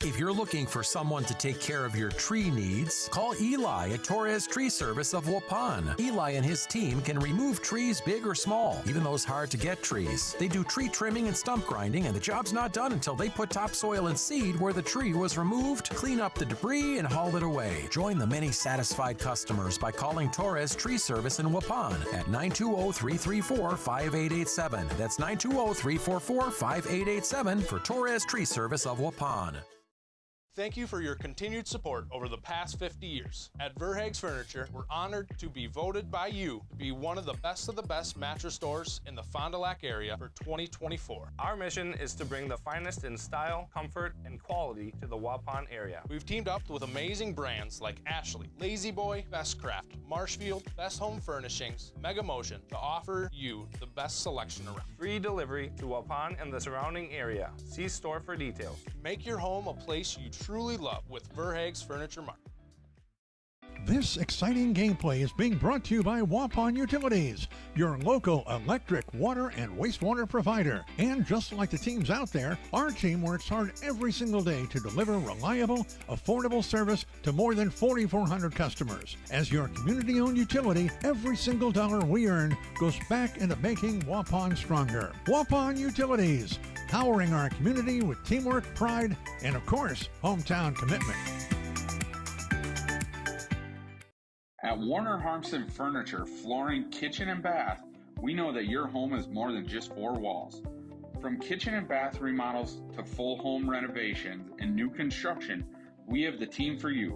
S16: If you're looking for someone to take care of your tree needs, call Eli at Torres Tree Service of Waupun. Eli and his team can remove trees big or small, even those hard-to-get trees. They do tree trimming and stump grinding, and the job's not done until they put topsoil and seed where the tree was removed, clean up the debris, and haul it away. Join the many satisfied customers by calling Torres Tree Service in Waupun at 920-334-5887. That's 920-344-5887 for Torres Tree Service of Waupun.
S17: Thank you for your continued support over the past 50 years. At Verhaeg's Furniture, we're honored to be voted by you to be one of the best mattress stores in the Fond du Lac area for 2024.
S18: Our mission is to bring the finest in style, comfort, and quality to the Waupun area.
S17: We've teamed up with amazing brands like Ashley, Lazy Boy, Bestcraft, Marshfield, Best Home Furnishings, Mega Motion to offer you the best selection around.
S18: Free delivery to Waupun and the surrounding area. See store for details.
S17: Make your home a place you truly love with Verhaeg's Furniture Mart.
S13: This exciting gameplay is being brought to you by Waupun Utilities, your local electric, water, and wastewater provider. And just like the teams out there, our team works hard every single day to deliver reliable, affordable service to more than 4,400 customers. As your community-owned utility, every single dollar we earn goes back into making Waupun stronger. Waupun Utilities, powering our community with teamwork, pride, and of course, hometown commitment.
S19: At Warner Harmson Furniture, Flooring, Kitchen, and Bath, we know that your home is more than just four walls. From kitchen and bath remodels to full home renovations and new construction, we have the team for you.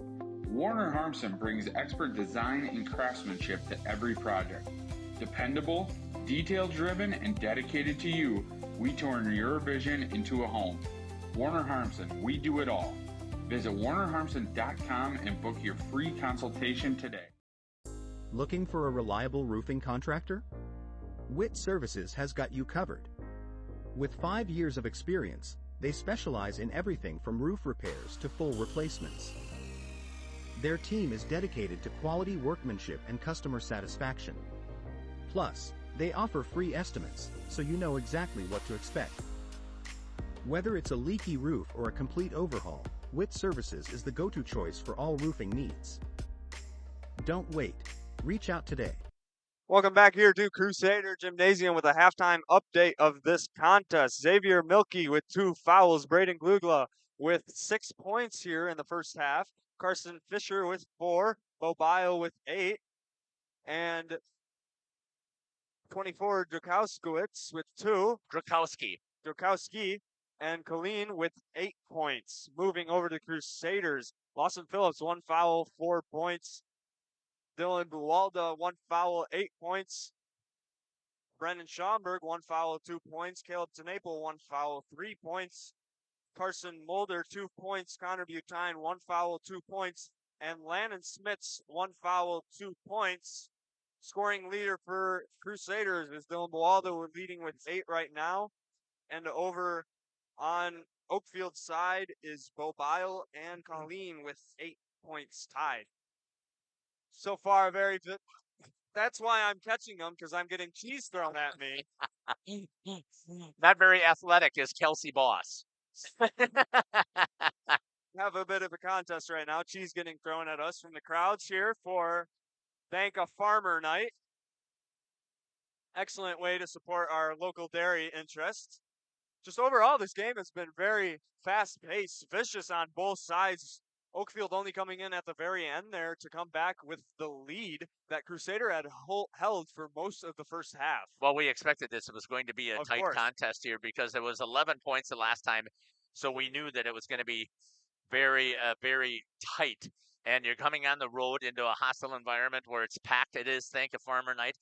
S19: Warner Harmson brings expert design and craftsmanship to every project. Dependable, detail-driven, and dedicated to you, we turn your vision into a home. Warner Harmson, we do it all. Visit warnerharmson.com and book your free consultation today.
S11: Looking for a reliable roofing contractor? Witt Services has got you covered. With 5 years of experience, they specialize in everything from roof repairs to full replacements. Their team is dedicated to quality workmanship and customer satisfaction. Plus, they offer free estimates, so you know exactly what to expect. Whether it's a leaky roof or a complete overhaul, Witt Services is the go-to choice for all roofing needs. Don't wait. Reach out today.
S9: Welcome back here to Crusader Gymnasium with a halftime update of this contest. Xavier Milkey with 2 fouls. Braden Glugla with 6 points here in the first half. Carson Fisher with 4. Bo Bio with 8. And 24 Drakowskiewicz with 2. Drakowski. And Colleen with 8 points. Moving over to Crusaders. Lawson Phillips, 1 foul, 4 points. Dylan Buwalda, 1 foul, 8 points. Brendan Schaumburg, 1 foul, 2 points. Caleb Tenaple, 1 foul, 3 points. Carson Mulder, 2 points. Connor Butine, 1 foul, 2 points. And Landon Smits, 1 foul, 2 points. Scoring leader for Crusaders is Dylan Buwalda, leading with 8 right now. And over on Oakfield side is Bo Bile and Colleen with 8 points tied. So far, very good. That's why I'm catching them, because I'm getting cheese thrown at me.
S2: Not very athletic is Kelsey Boss.
S9: Have a bit of a contest right now. Cheese getting thrown at us from the crowds here for Bank a Farmer Night. Excellent way to support our local dairy interests. Just overall, this game has been very fast-paced, vicious on both sides. Oakfield only coming in at the very end there to come back with the lead that Crusader had held for most of the first half.
S2: Well, we expected this. It was going to be a tight contest here because it was 11 points the last time. So we knew that it was going to be very, very tight. And you're coming on the road into a hostile environment where it's packed. It is Thank a Farmer Night.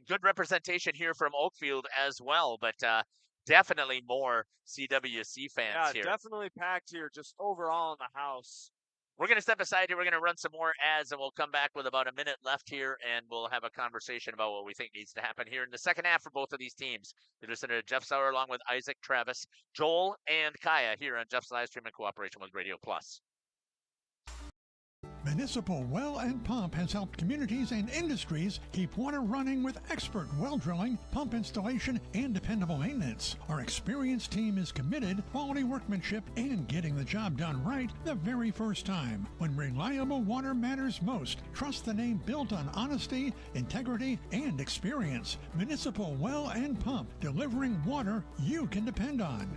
S2: Good representation here from Oakfield as well. But definitely more CWC fans
S9: Yeah,
S2: here.
S9: definitely packed here, just overall in the house.
S2: We're going to step aside here. We're going to run some more ads, and we'll come back with about a minute left here, and we'll have a conversation about what we think needs to happen here in the second half for both of these teams. You're listening to Jeff Sauer along with Isaac, Travis, Joel, and Kaya here on Jeff's Livestream in cooperation with Radio Plus.
S13: Municipal Well and Pump has helped communities and industries keep water running with expert well drilling, pump installation, and dependable maintenance. Our experienced team is committed, quality workmanship, and getting the job done right the very first time. When reliable water matters most, trust the name built on honesty, integrity, and experience. Municipal Well and Pump, delivering water you can depend on.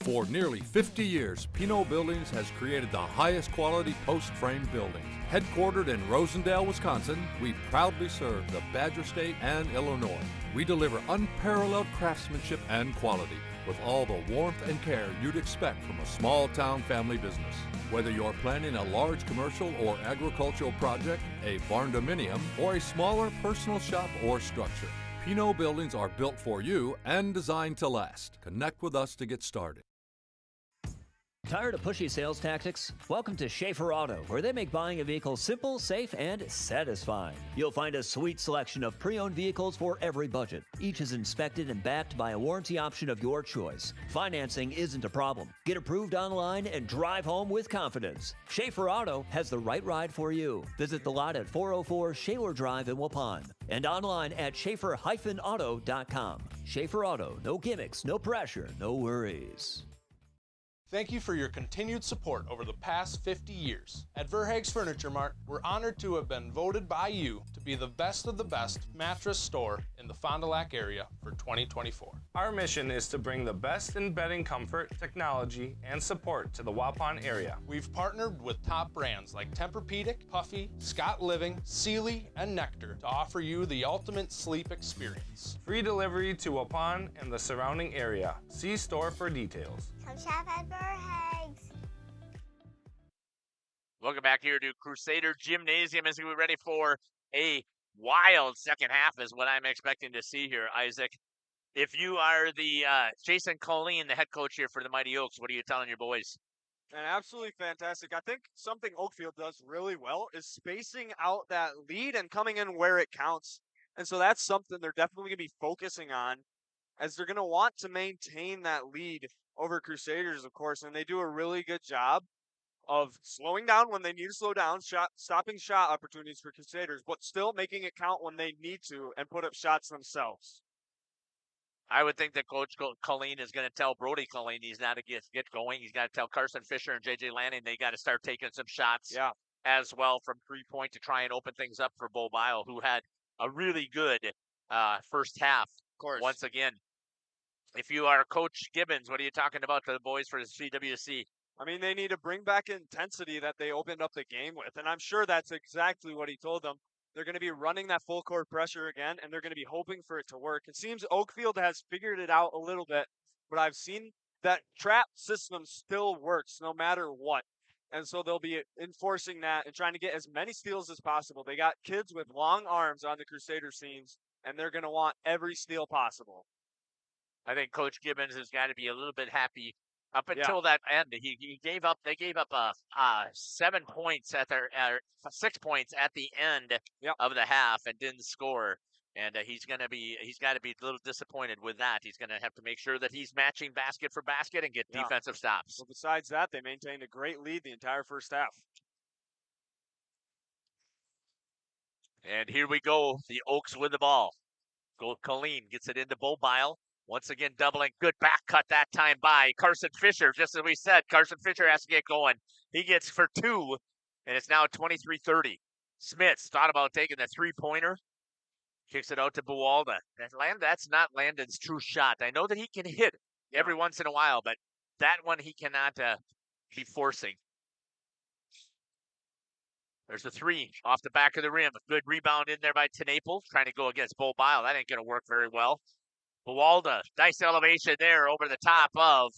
S14: For nearly 50 years, Pinot Buildings has created the highest quality post-frame buildings. Headquartered in Rosendale, Wisconsin, we proudly serve the Badger State and Illinois. We deliver unparalleled craftsmanship and quality with all the warmth and care you'd expect from a small-town family business. Whether you're planning a large commercial or agricultural project, a barn-dominium, or a smaller personal shop or structure, Pinot Buildings are built for you and designed to last. Connect with us to get started.
S15: Tired of pushy sales tactics? Welcome to Schaefer Auto, where they make buying a vehicle simple, safe, and satisfying. You'll find a sweet selection of pre-owned vehicles for every budget. Each is inspected and backed by a warranty option of your choice. Financing isn't a problem. Get approved online and drive home with confidence. Schaefer Auto has the right ride for you. Visit the lot at 404 Shaler Drive in Waupun and online at schaefer-auto.com. Schaefer Auto, no gimmicks, no pressure, no worries.
S17: Thank you for your continued support over the past 50 years. At Verhaeg's Furniture Mart, we're honored to have been voted by you to be the best of the best mattress store in the Fond du Lac area for 2024.
S18: Our mission is to bring the best in bedding comfort, technology, and support to the Waupun area.
S17: We've partnered with top brands like Tempur-Pedic, Puffy, Scott Living, Sealy, and Nectar to offer you the ultimate sleep experience.
S18: Free delivery to Waupun and the surrounding area. See store for details.
S20: Come shop at Verhaeg's.
S2: Welcome back here to Crusader Gymnasium as we get ready for a wild second half is what I'm expecting to see here, Isaac. If you are the Jason Colleen, the head coach here for the Mighty Oaks, what are you telling your boys?
S9: And absolutely fantastic. I think something Oakfield does really well is spacing out that lead and coming in where it counts. And so that's something they're definitely going to be focusing on, as they're going to want to maintain that lead over Crusaders, of course, and they do a really good job of slowing down when they need to slow down, stopping shot opportunities for Crusaders, but still making it count when they need to and put up shots themselves.
S2: I would think that Coach Colleen is going to tell Brody Colleen he's not to get going. He's got to tell Carson Fisher and J.J. Lanning they got to start taking some shots as well from three-point to try and open things up for Bo Bile, who had a really good first half.
S9: Of course.
S2: Once again, if you are Coach Gibbons, what are you talking about to the boys for the CWC?
S9: I mean, they need to bring back intensity that they opened up the game with, and I'm sure that's exactly what he told them. They're going to be running that full court pressure again, and they're going to be hoping for it to work. It seems Oakfield has figured it out a little bit, but I've seen that trap system still works no matter what. And so they'll be enforcing that and trying to get as many steals as possible. They got kids with long arms on the Crusader scenes, and they're going to want every steal possible.
S2: I think Coach Gibbons has got to be a little bit happy up until that end. They gave up 7 points at their 6 points at the end of the half and didn't score. And he's got to be a little disappointed with that. He's going to have to make sure that he's matching basket for basket and get defensive stops.
S9: Well, besides that, they maintained a great lead the entire first half.
S2: And here we go. The Oaks with the ball. Colleen gets it into Bo Bile. Once again, doubling. Good back cut that time by Carson Fisher. Just as we said, Carson Fisher has to get going. He gets for two, and it's now 23-30. Smits thought about taking the three-pointer. Kicks it out to Buwalda. That's not Landon's true shot. I know that he can hit every once in a while, but that one he cannot be forcing. There's a three off the back of the rim. A good rebound in there by Tenaple. Trying to go against Bo Bile. That ain't going to work very well. Buwalda, nice elevation there over the top of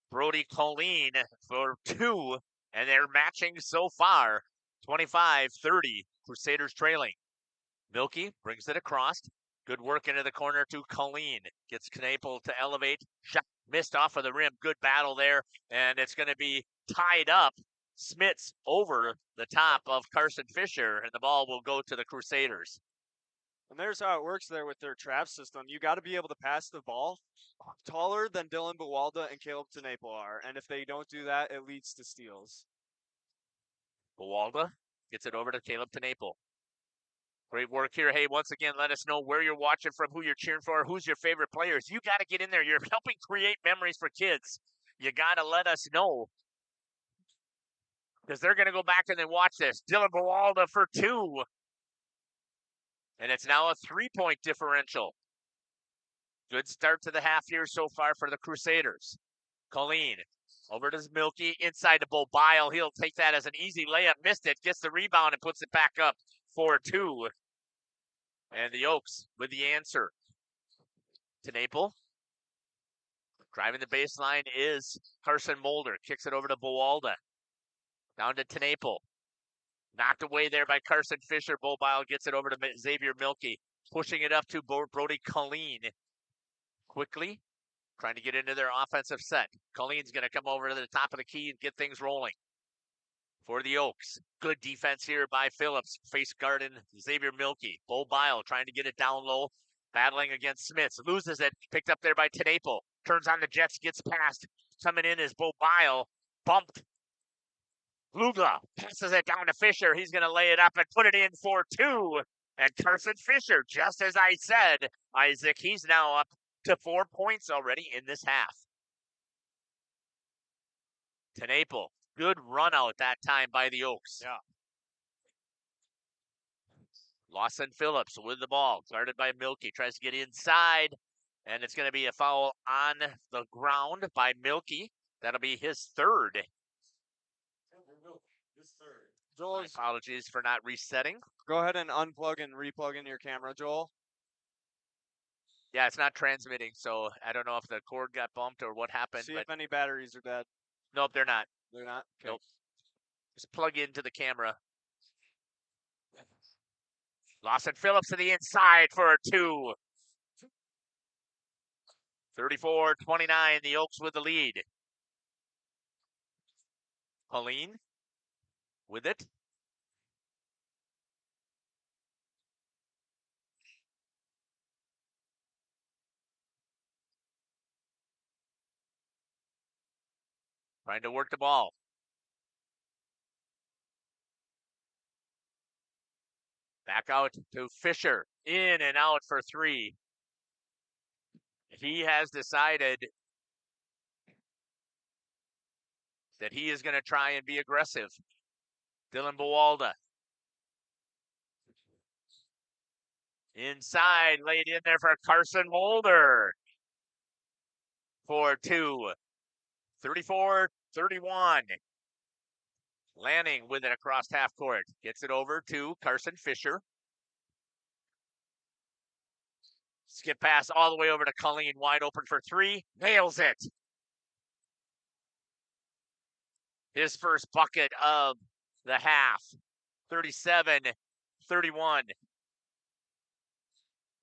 S2: Brody Colleen for two. And they're matching so far. 25-30. Crusaders trailing. Milky brings it across. Good work into the corner to Colleen. Gets Knaple to elevate. Shot missed off of the rim. Good battle there. And it's going to be tied up. Smits over the top of Carson Fisher, and the ball will go to the Crusaders.
S9: And there's how it works there with their trap system. You got to be able to pass the ball taller than Dylan Buwalda and Caleb Knaple are. And if they don't do that, it leads to steals.
S2: Buwalda gets it over to Caleb Knaple. Great work here. Hey, once again, let us know where you're watching from, who you're cheering for, who's your favorite players. You got to get in there. You're helping create memories for kids. You got to let us know, because they're going to go back and then watch this. Dylan Buwalda for 2. And it's now a 3-point differential. Good start to the half here so far for the Crusaders. Colleen over to Milky, inside to Bo Bile. He'll take that as an easy layup. Missed it, gets the rebound and puts it back up for 2. And the Oaks with the answer. Knaple. Driving the baseline is Carson Mulder. Kicks it over to Buwalda. Down to Knaple. Knocked away there by Carson Fisher. Bobile gets it over to Xavier Milky. Pushing it up to Brody Colleen. Quickly trying to get into their offensive set. Colleen's going to come over to the top of the key and get things rolling for the Oaks. Good defense here by Phillips. Face guarding Xavier Milky. Bobile trying to get it down low. Battling against Smiths. Loses it. Picked up there by Knaple. Turns on the Jets. Gets past. Coming in is Bobile. Bumped. Lugla passes it down to Fisher. He's going to lay it up and put it in for 2. And Carson Fisher, just as I said, Isaac, he's now up to 4 points already in this half. Knaple, good run out that time by the Oaks.
S9: Yeah.
S2: Lawson Phillips with the ball, guarded by Milky, tries to get inside, and it's going to be a foul on the ground by Milky. That'll be his 3rd. My apologies for not resetting.
S9: Go ahead and unplug and replug in your camera, Joel.
S2: Yeah, it's not transmitting, so I don't know if the cord got bumped or what happened.
S9: See if any batteries are dead.
S2: Nope, they're not.
S9: They're not? Okay.
S2: Nope. Just plug into the camera. Lawson Phillips to the inside for a 2. 34-29, the Oaks with the lead. Colleen with it. Trying to work the ball. Back out to Fisher. In and out for 3. He has decided that he is going to try and be aggressive. Dylan Buwalda. Inside, laid in there for Carson Mulder. For 2. 34-31. Lanning with it across half court. Gets it over to Carson Fisher. Skip pass all the way over to Colleen. Wide open for 3. Nails it. His first bucket of the half. 37-31.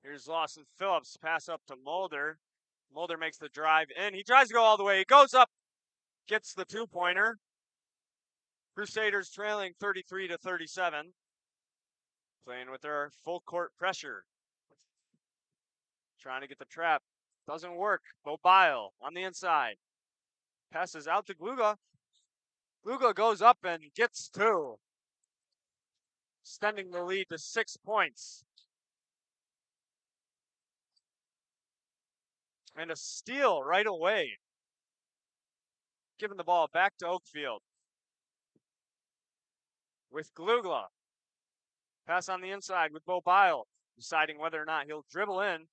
S9: Here's Lawson Phillips. Pass up to Mulder. Mulder makes the drive in. He tries to go all the way. He goes up. Gets the 2-pointer. Crusaders trailing 33-37. Playing with their full court pressure. Trying to get the trap. Doesn't work. Bobile on the inside. Passes out to Gluga. Gluga goes up and gets 2. Extending the lead to 6 points. And a steal right away. Giving the ball back to Oakfield. With Glugla. Pass on the inside with Bobile. Deciding whether or not he'll dribble in.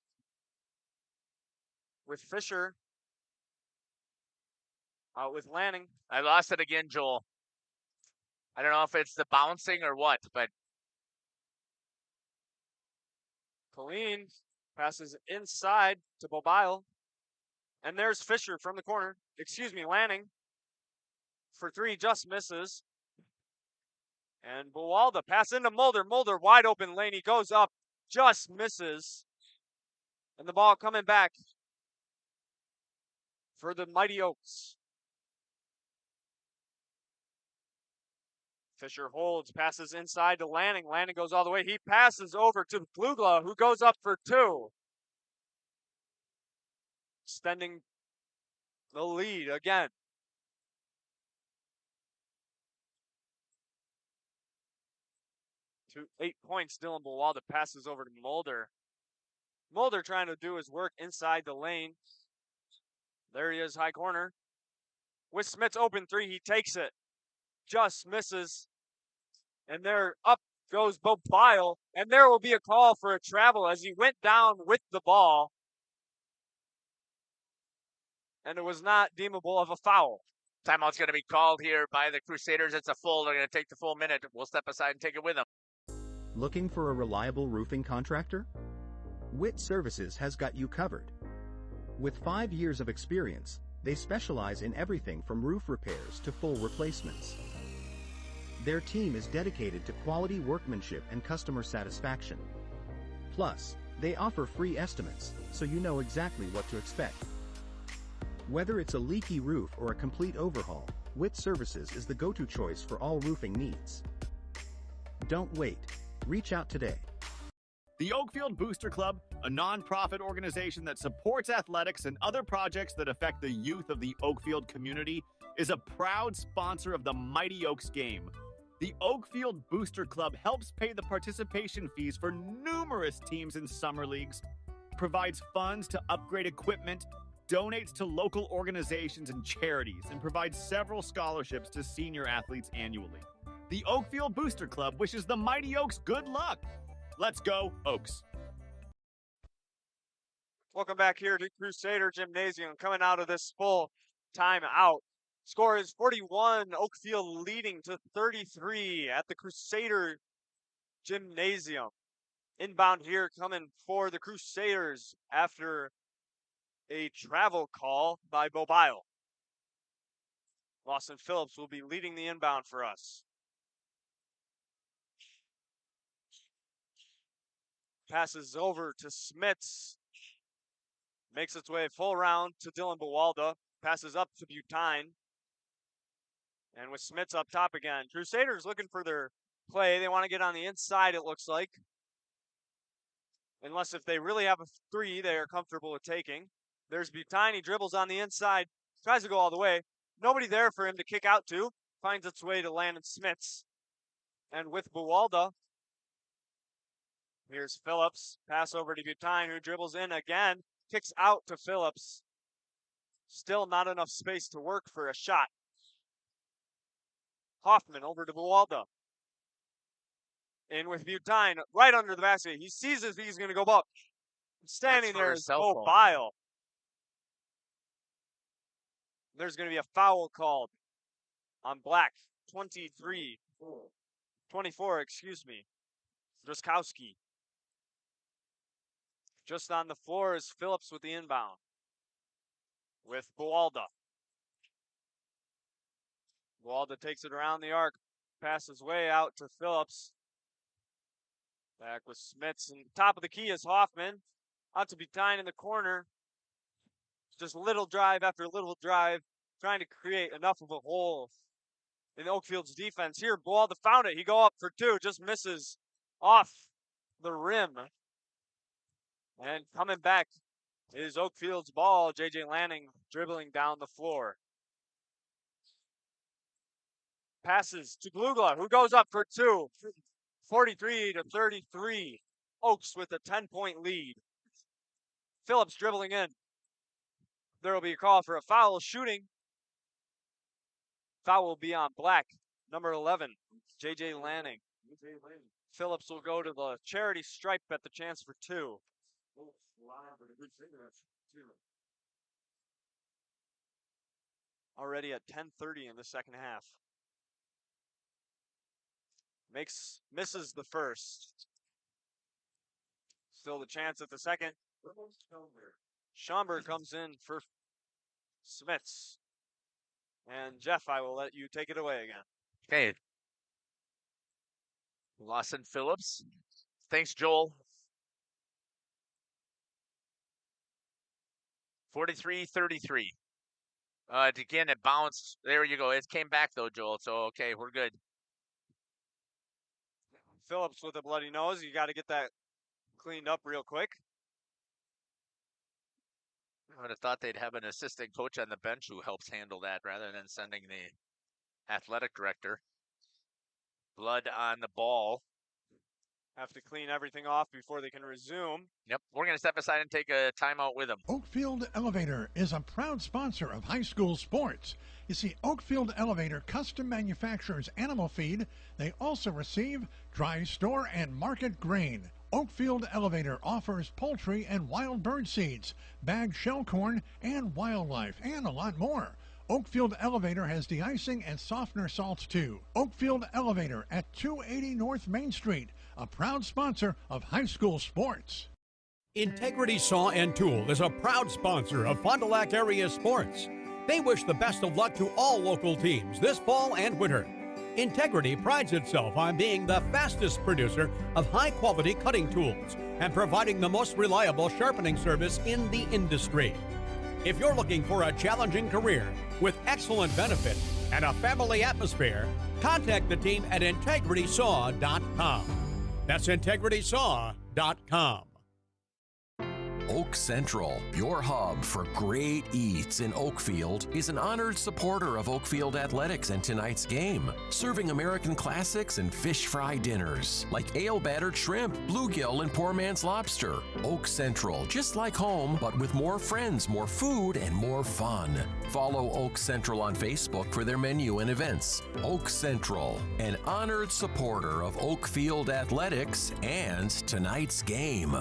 S9: With Fisher. Out with Lanning.
S2: I lost it again, Joel. I don't know if it's the bouncing or what, but
S9: Colleen passes inside to Bobile. And there's Fisher from the corner. Excuse me, Lanning. For 3, just misses. And Buwalda pass into Mulder. Mulder wide open lane. He goes up. just misses. And the ball coming back for the Mighty Oaks. Fisher holds, passes inside to Lanning. Lanning goes all the way. He passes over to Glugla, who goes up for 2. Extending the lead again. To 8 points, Dylan Buwalda passes over to Mulder. Mulder trying to do his work inside the lane. There he is, high corner. With Smith's open 3, he takes it. Just misses. And there up goes Bobile. And there will be a call for a travel as he went down with the ball. And it was not deemable of a foul.
S2: Timeout's going to be called here by the Crusaders. It's a full. They're going to take the full minute. We'll step aside and take it with them.
S11: Looking for a reliable roofing contractor? Witt Services has got you covered. With 5 years of experience, they specialize in everything from roof repairs to full replacements. Their team is dedicated to quality workmanship and customer satisfaction. Plus, they offer free estimates, so you know exactly what to expect. Whether it's a leaky roof or a complete overhaul, Witt Services is the go-to choice for all roofing needs. Don't wait. Reach out today.
S21: The Oakfield Booster Club, a non-profit organization that supports athletics and other projects that affect the youth of the Oakfield community, is a proud sponsor of the Mighty Oaks game. The Oakfield Booster Club helps pay the participation fees for numerous teams in summer leagues, provides funds to upgrade equipment, donates to local organizations and charities, and provides several scholarships to senior athletes annually. The Oakfield Booster Club wishes the Mighty Oaks good luck. Let's go, Oaks.
S9: Welcome back here to Crusader Gymnasium. Coming out of this full timeout. Score is 41, Oakfield leading to 33 at the Crusader Gymnasium. Inbound here coming for the Crusaders after a travel call by Bobile. Lawson Phillips will be leading the inbound for us. Passes over to Smits. Makes its way full round to Dylan Buwalda. Passes up to Butine. And with Smits up top again. Crusaders looking for their play. They want to get on the inside, it looks like. Unless if they really have a 3, they are comfortable with taking. There's Butine. He dribbles on the inside. Tries to go all the way. Nobody there for him to kick out to. Finds its way to Landon Smits. And with Buwalda, here's Phillips. Pass over to Butine, who dribbles in again. Kicks out to Phillips. Still not enough space to work for a shot. Hoffman over to Buwalda. In with Butine, right under the basket. He sees if he's going to go up. Standing there is Bobile. There's going to be a foul called on Black. 24, excuse me. Druskowski. Just on the floor is Phillips with the inbound. With Buwalda. Buwalda takes it around the arc. Passes way out to Phillips. Back with Smits. And top of the key is Hoffman. Out to Butine in the corner. Just little drive after little drive. Trying to create enough of a hole in Oakfield's defense. Here, Buwalda found it. He go up for 2. Just misses off the rim. And coming back is Oakfield's ball. J.J. Lanning dribbling down the floor. Passes to Glugla, who goes up for 2. 43-33. Oaks with a 10-point lead. Phillips dribbling in. There will be a call for a foul shooting. Foul will be on Black, number 11, J.J. Lanning. Phillips will go to the charity stripe at the chance for 2. Already at 10:30 in the second half. Misses the first. Still the chance at the second. Schomburg comes in for Smits. And Jeff, I will let you take it away again.
S2: Okay. Lawson Phillips. Thanks, Joel. 43-33. Again, it bounced. There you go. It came back, though, Joel. So, okay, we're good.
S9: Phillips with a bloody nose. You got to get that cleaned up real quick.
S2: I would have thought they'd have an assistant coach on the bench who helps handle that rather than sending the athletic director. Blood on the ball.
S9: Have to clean everything off before they can resume.
S2: Yep, we're going to step aside and take a timeout with them.
S13: Oakfield Elevator is a proud sponsor of high school sports. You see, Oakfield Elevator custom manufactures animal feed. They also receive dry store and market grain. Oakfield Elevator offers poultry and wild bird seeds, bagged shell corn, and wildlife, and a lot more. Oakfield Elevator has de-icing and softener salts too. Oakfield Elevator at 280 North Main Street, a proud sponsor of high school sports.
S1: Integrity Saw and Tool is a proud sponsor of Fond du Lac area sports. They wish the best of luck to all local teams this fall and winter. Integrity prides itself on being the fastest producer of high-quality cutting tools and providing the most reliable sharpening service in the industry. If you're looking for a challenging career with excellent benefits and a family atmosphere, contact the team at integritysaw.com. That's integritysaw.com.
S16: Oak Central, your hub for great eats in Oakfield, is an honored supporter of Oakfield athletics and tonight's game, serving American classics and fish fry dinners like ale-battered shrimp, bluegill, and poor man's lobster. Oak Central, just like home, but with more friends, more food, and more fun. Follow Oak Central on Facebook for their menu and events. Oak Central, an honored supporter of Oakfield athletics and tonight's game.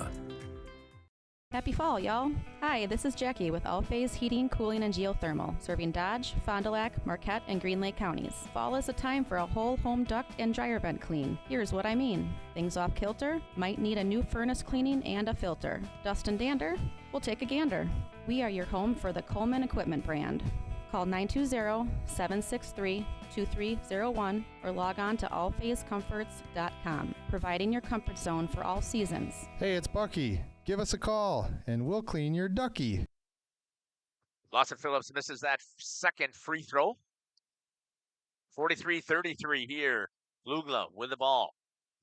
S22: Happy fall, y'all. Hi, this is Jackie with All Phase Heating, Cooling, and Geothermal, serving Dodge, Fond du Lac, Marquette, and Green Lake counties. Fall is a time for a whole home duct and dryer vent clean. Here's what I mean. Things off kilter? Might need a new furnace cleaning and a filter. Dust and dander? We'll take a gander. We are your home for the Coleman Equipment brand. Call 920-763-2301 or log on to allphasecomforts.com, providing your comfort zone for all seasons.
S23: Hey, it's Bucky. Give us a call, and we'll clean your ducky.
S2: Lawson Phillips misses that second free throw. 43-33 here. Lugla with the ball.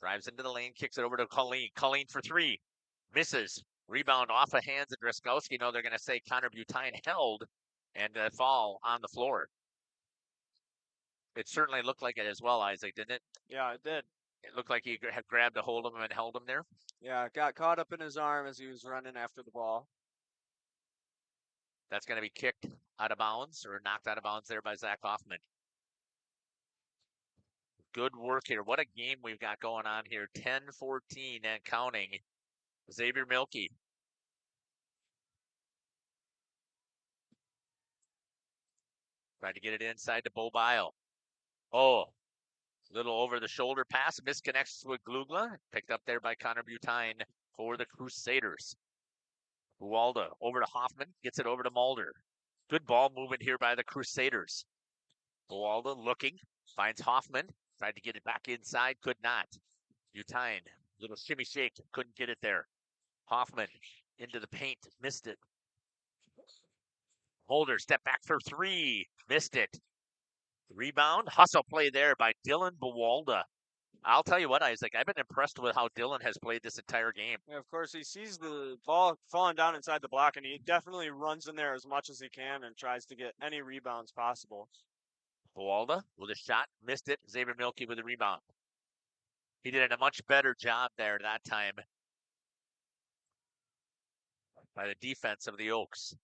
S2: Drives into the lane, kicks it over to Colleen. Colleen for three. Misses. Rebound off the hands of Driscowski. You know they're going to say Connor Butine held and fall on the floor. It certainly looked like it as well, Isaac, didn't it?
S9: Yeah, it did.
S2: It looked like he had grabbed a hold of him and held him there.
S9: Yeah, got caught up in his arm as he was running after the ball.
S2: That's going to be kicked out of bounds or knocked out of bounds there by Zach Hoffman. Good work here. What a game we've got going on here. 10-14 and counting. Xavier Milkey. Tried to get it inside to Bo Bile. Oh, little over-the-shoulder pass. Misconnects with Glugla. Picked up there by Connor Butine for the Crusaders. Buwalda over to Hoffman. Gets it over to Mulder. Good ball movement here by the Crusaders. Buwalda looking. Finds Hoffman. Tried to get it back inside. Could not. Butine. Little shimmy shake. Couldn't get it there. Hoffman into the paint. Missed it. Mulder step back for three. Missed it. Rebound. Hustle play there by Dylan Buwalda. I'll tell you what, Isaac, I've been impressed with how Dylan has played this entire game.
S9: Yeah, of course, he sees the ball falling down inside the block, and he definitely runs in there as much as he can and tries to get any rebounds possible.
S2: Buwalda with a shot. Missed it. Xavier Milkey with a rebound. He did a much better job there that time by the defense of the Oaks.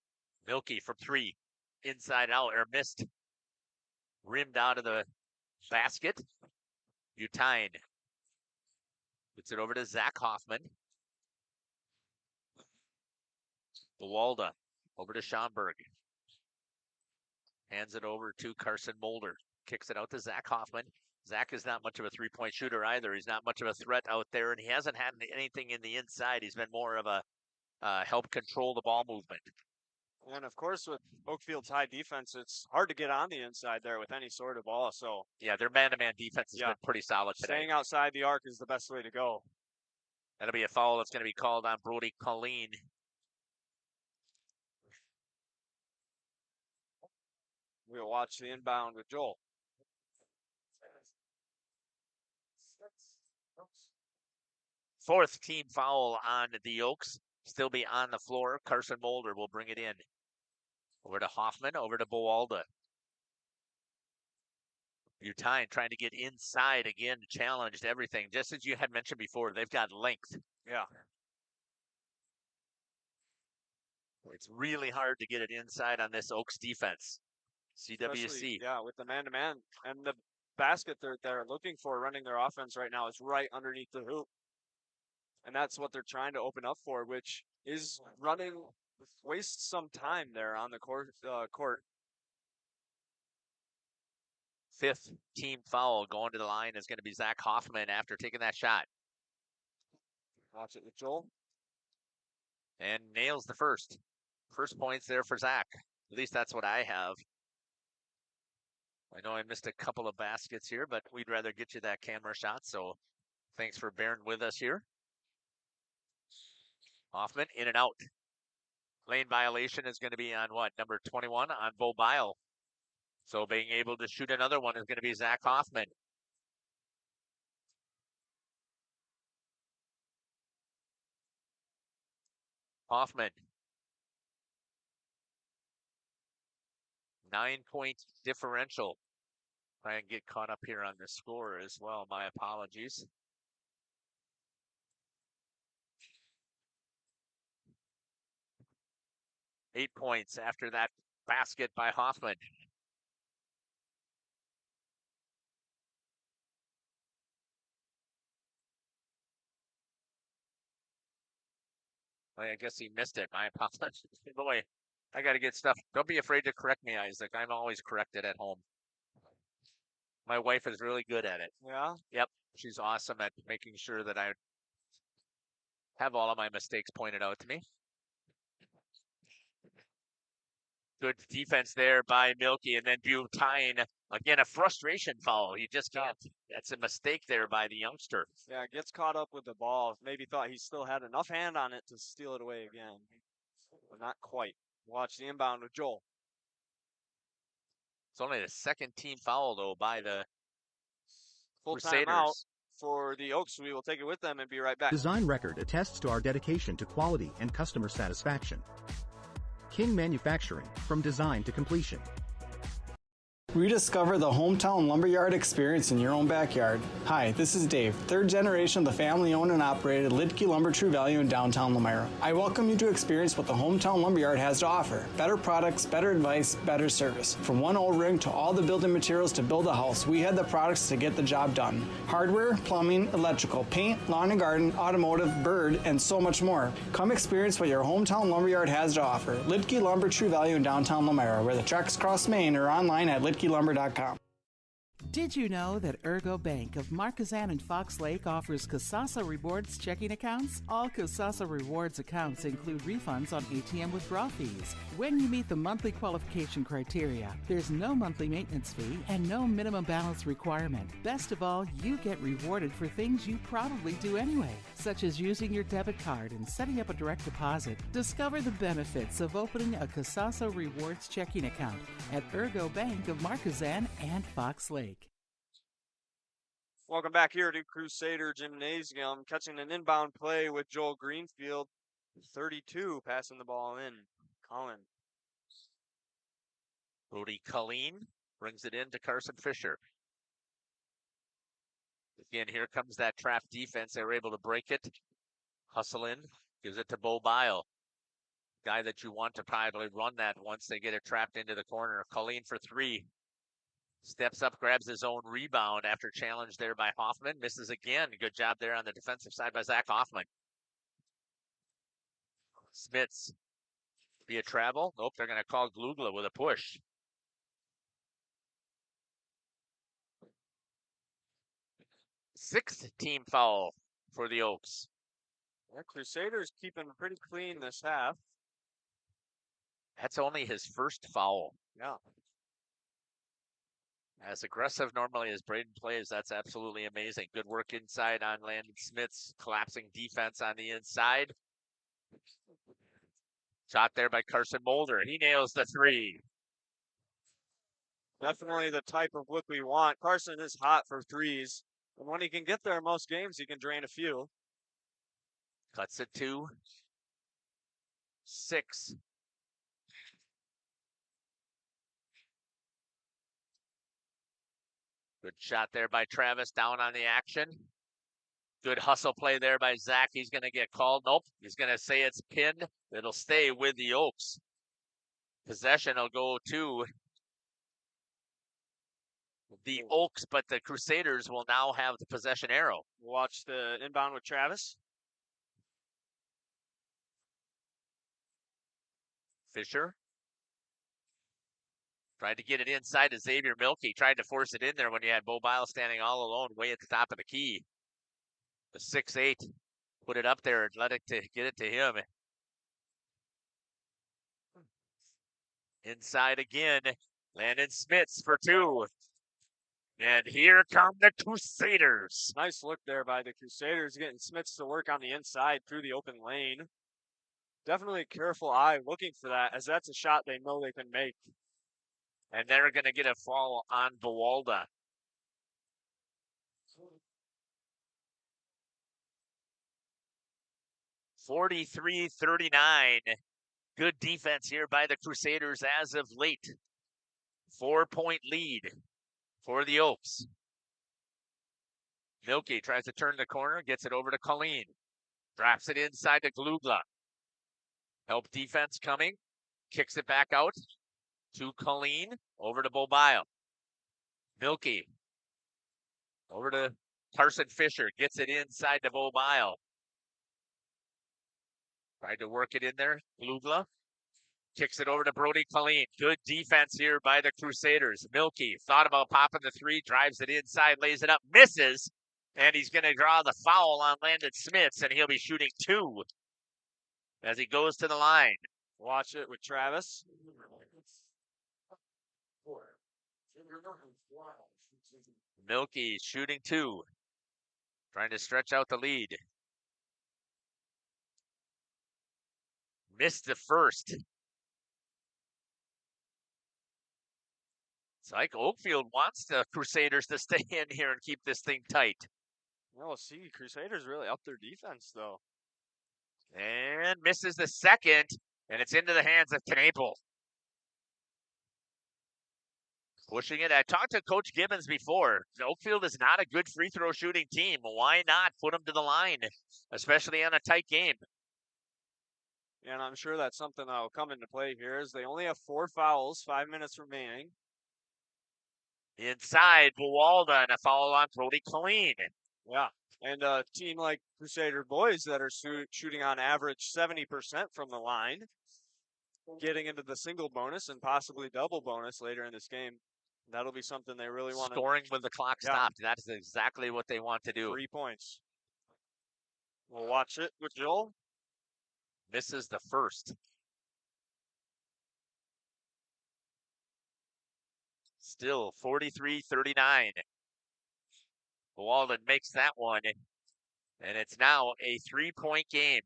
S2: Milkey from three. Inside out, or missed. Rimmed out of the basket. Butine puts it over to Zach Hoffman. Buwalda over to Schomburg. Hands it over to Carson Mulder. Kicks it out to Zach Hoffman. Zach is not much of a three-point shooter either. He's not much of a threat out there, and he hasn't had anything in the inside. He's been more of a help control the ball movement.
S9: And of course, with Oakfield's high defense, it's hard to get on the inside there with any sort of ball. So
S2: yeah, their man-to-man defense has been pretty solid today.
S9: Staying outside the arc is the best way to go.
S2: That'll be a foul that's going to be called on Brody Colleen.
S9: We'll watch the inbound with Joel.
S2: Fourth team foul on the Oaks. Still be on the floor. Carson Mulder will bring it in. Over to Hoffman, over to Boalda. Butine trying to get inside again, challenged everything. Just as you had mentioned before, they've got length.
S9: Yeah.
S2: It's really hard to get it inside on this Oaks defense. CWC.
S9: Especially, yeah, with the man-to-man. And the basket they're looking for running their offense right now is right underneath the hoop. And that's what they're trying to open up for, which is wastes some time there on the court.
S2: Fifth team foul going to the line is going to be Zach Hoffman after taking that shot.
S9: Watch it with Joel.
S2: And nails the first. First points there for Zach. At least that's what I have. I know I missed a couple of baskets here, but we'd rather get you that camera shot. So thanks for bearing with us here. Hoffman in and out. Lane violation is going to be on what? Number 21 on Bo Bile. So being able to shoot another one is going to be Zach Hoffman. Hoffman. 9-point differential. Try and get caught up here on the score as well. My apologies. Eight points after that basket by Hoffman. I guess he missed it. My apologies. Boy, I got to get stuff. Don't be afraid to correct me, Isaac. I'm always corrected at home. My wife is really good at it.
S9: Yeah?
S2: Yep. She's awesome at making sure that I have all of my mistakes pointed out to me. Good defense there by Milky, and then Butine. Again, a frustration foul. You just can't. That's a mistake there by the youngster.
S9: Yeah, gets caught up with the ball. Maybe thought he still had enough hand on it to steal it away again. But not quite. Watch the inbound with Joel.
S2: It's only the second team foul, though, by the
S9: Full
S2: Crusaders.
S9: timeout for the Oaks. We will take it with them and be right back.
S11: Design Record attests to our dedication to quality and customer satisfaction. King Manufacturing, from design to completion.
S12: Rediscover the hometown lumberyard experience in your own backyard. Hi, this is Dave, third generation of the family-owned and operated Lidke Lumber True Value in downtown Lamira. I welcome you to experience what the hometown lumberyard has to offer. Better products, better advice, better service. From one O-ring to all the building materials to build a house, we had the products to get the job done. Hardware, plumbing, electrical, paint, lawn and garden, automotive, bird, and so much more. Come experience what your hometown lumberyard has to offer. Lidke Lumber True Value in downtown Lamira, where the tracks cross Main, or online at lidkelumber.com.
S3: Did you know that Ergo Bank of Marquezan and Fox Lake offers Casasa Rewards checking accounts? All Casasa Rewards accounts include refunds on ATM withdrawal fees. When you meet the monthly qualification criteria, there's no monthly maintenance fee and no minimum balance requirement. Best of all, you get rewarded for things you probably do anyway, such as using your debit card and setting up a direct deposit. Discover the benefits of opening a Casasa Rewards checking account at Ergo Bank of Marquezan and Fox Lake.
S9: Welcome back here to Crusader Gymnasium. Catching an inbound play with Joel Greenfield. 32, passing the ball in. Colin.
S2: Brody Colleen brings it in to Carson Fisher. Again, here comes that trap defense. They were able to break it. Hustle in. Gives it to Bo Bile. Guy that you want to probably run that once they get it trapped into the corner. Colleen for three. Steps up, grabs his own rebound after challenge there by Hoffman. Misses again. Good job there on the defensive side by Zach Hoffman. Smits via travel. Nope, they're going to call Glugla with a push. Sixth team foul for the Oaks.
S9: Yeah, Crusaders keeping pretty clean this half.
S2: That's only his first foul.
S9: Yeah.
S2: As aggressive normally as Braden plays, that's absolutely amazing. Good work inside on Landon Smith's collapsing defense on the inside. Shot there by Carson Mulder. He nails the three.
S9: Definitely the type of look we want. Carson is hot for threes. And when he can get there most games, he can drain a few.
S2: Cuts it to 6. Good shot there by Travis down on the action. Good hustle play there by Zach. He's going to get called. Nope. He's going to say it's pinned. It'll stay with the Oaks. Possession will go to the Oaks, but the Crusaders will now have the possession arrow.
S9: Watch the inbound with Travis.
S2: Fisher tried to get it inside to Xavier Milkey. Tried to force it in there when you had Bo Bile standing all alone way at the top of the key. The 6'8", put it up there and let it get it to him. Inside again, Landon Smits for 2. And here come the Crusaders.
S9: Nice look there by the Crusaders, getting Smits to work on the inside through the open lane. Definitely a careful eye looking for that, as that's a shot they know they can make.
S2: And they're going to get a foul on Buwalda. (43-39). Good defense here by the Crusaders as of late. 4-point lead for the Oaks. Milky tries to turn the corner, gets it over to Colleen. Drops it inside to Glugla. Help defense coming. Kicks it back out to Colleen. Over to Bobile. Milky. Over to Carson Fisher. Gets it inside to Bobile. Tried to work it in there. Glugla. Kicks it over to Brody Colleen. Good defense here by the Crusaders. Milky thought about popping the 3. Drives it inside. Lays it up. Misses. And he's going to draw the foul on Landon Smits. And he'll be shooting 2 as he goes to the line.
S9: Watch it with Travis.
S2: Milky shooting 2. Trying to stretch out the lead. Missed the first. It's like Oakfield wants the Crusaders to stay in here and keep this thing tight.
S9: Well, see, Crusaders really up their defense, though.
S2: And misses the second, and it's into the hands of Knaple. Pushing it. I talked to Coach Gibbons before. Oakfield is not a good free throw shooting team. Why not put them to the line, especially on a tight game?
S9: And I'm sure that's something that will come into play here, as they only have 4 fouls, 5 minutes remaining.
S2: Inside, Buwalda, and a foul on Brody Colleen.
S9: Yeah, and a team like Crusader boys that are shooting on average 70% from the line, getting into the single bonus and possibly double bonus later in this game. That'll be something they really want to...
S2: Scoring with the clock stopped. That's exactly what they want to do.
S9: 3 points. We'll watch it with Joel.
S2: Misses the first. Still 43-39. Walden makes that one, and it's now a 3-point game.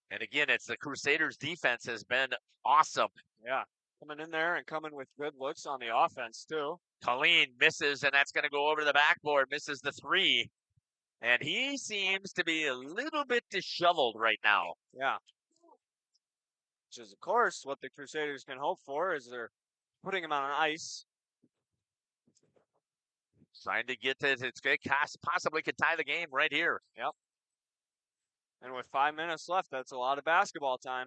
S2: And again, it's the Crusaders' defense has been awesome.
S9: Yeah, coming in there and coming with good looks on the offense, too.
S2: Colleen misses, and that's going to go over the backboard. Misses the 3. And he seems to be a little bit disheveled right now.
S9: Yeah. Which is, of course, what the Crusaders can hope for, is they're putting him on ice.
S2: Trying to get to it's possibly could tie the game right here.
S9: Yep. And with 5 minutes left, that's a lot of basketball time.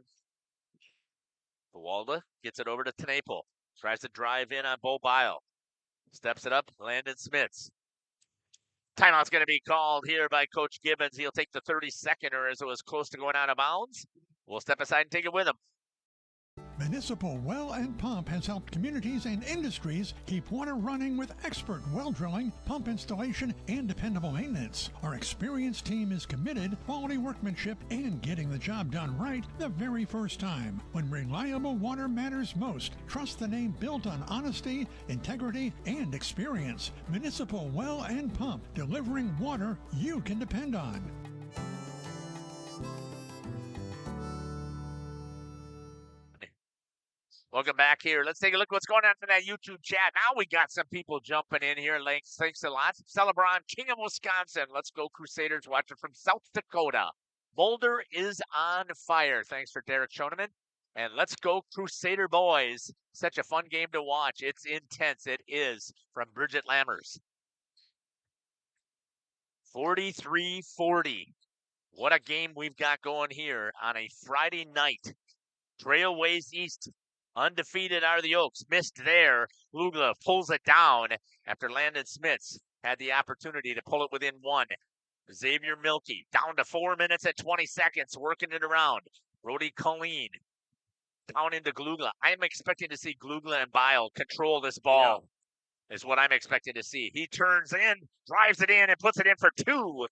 S2: Buwalda gets it over to Knaple. Tries to drive in on Bo Bile. Steps it up, Landon Smits. Timeout's going to be called here by Coach Gibbons. He'll take the 30-seconder as it was close to going out of bounds. We'll step aside and take it with him.
S13: Municipal Well and Pump has helped communities and industries keep water running with expert well drilling, pump installation, and dependable maintenance. Our experienced team is committed, quality workmanship, and getting the job done right the very first time. When reliable water matters most, trust the name built on honesty, integrity, and experience. Municipal Well and Pump, delivering water you can depend on.
S4: Welcome back here. Let's take a look what's going on in that YouTube chat. Now we got some people jumping in here. Thanks a lot. Celebron, King of Wisconsin. Let's go Crusaders watching from South Dakota. Boulder is on fire. Thanks for Derek Schoeneman. And let's go Crusader boys. Such a fun game to watch. It's intense. It is. From Bridget Lammers. 43-40. What a game we've got going here on a Friday night. Trailways East. Undefeated are the Oaks. Missed there. Glugla pulls it down after Landon Smits had the opportunity to pull it within one. Xavier Milkey down to 4 minutes and 20 seconds, working it around. Brody Colleen down into Glugla. I'm expecting to see Glugla and Bile control this ball, is what I'm expecting to see. He turns in, drives it in, and puts it in for 2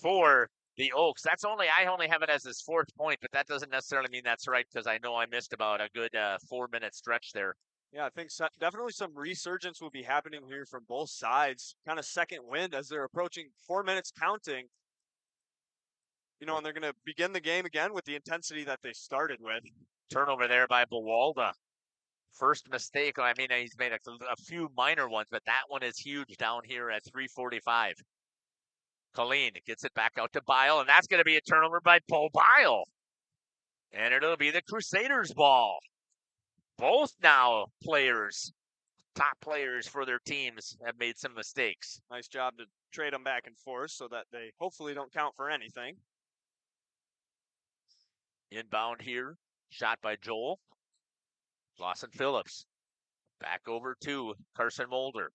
S4: for the Oaks. I only have it as his 4th point, but that doesn't necessarily mean that's right because I know I missed about a good 4-minute stretch there.
S9: Yeah, I think definitely some resurgence will be happening here from both sides. Kind of second wind as they're approaching 4 minutes counting. And they're going to begin the game again with the intensity that they started with.
S4: Turnover there by Bawalda. First mistake. I mean, he's made a few minor ones, but that one is huge down here at 3:45. Colleen gets it back out to Bile, and that's going to be a turnover by Bo Bile. And it'll be the Crusaders' ball. Both now top players for their teams, have made some mistakes.
S9: Nice job to trade them back and forth so that they hopefully don't count for anything.
S4: Inbound here, shot by Joel. Lawson Phillips. Back over to Carson Mulder.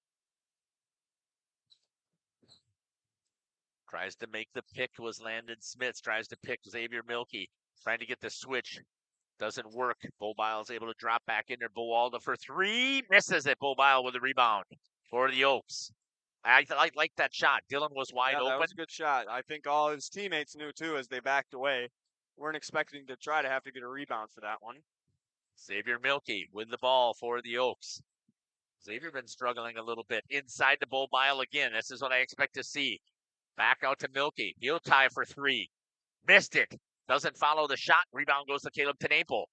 S4: Tries to make the pick was Landon Smits. Tries to pick Xavier Milkey. Trying to get the switch. Doesn't work. Bo Bile's able to drop back in there. Bowalda for 3. Misses it. Bo Bile with a rebound for the Oaks. I like that shot. Dylan was wide open.
S9: That was a good shot. I think all his teammates knew, too, as they backed away. Weren't expecting to try to have to get a rebound for that one.
S4: Xavier Milkey with the ball for the Oaks. Xavier been struggling a little bit. Inside to Bo Bile again. This is what I expect to see. Back out to Milkey. He'll tie for 3. Missed it. Doesn't follow the shot. Rebound goes to Caleb Tenaple.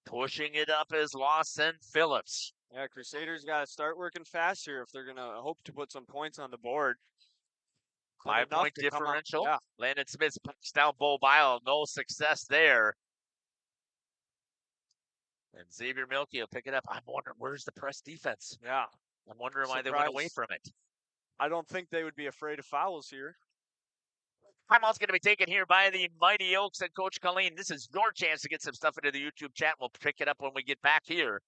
S4: Pushing it up is Lawson Phillips.
S9: Yeah, Crusaders got to start working fast here if they're going to hope to put some points on the board.
S4: 5-point differential. Yeah. Landon Smith puts down Bo Bile. No success there. And Xavier Milkey will pick it up. I'm wondering, where's the press defense?
S9: Yeah.
S4: I'm wondering why they went away from it.
S9: I don't think they would be afraid of fouls here.
S4: Timeout's going to be taken here by the Mighty Oaks and Coach Colleen. This is your chance to get some stuff into the YouTube chat. We'll pick it up when we get back here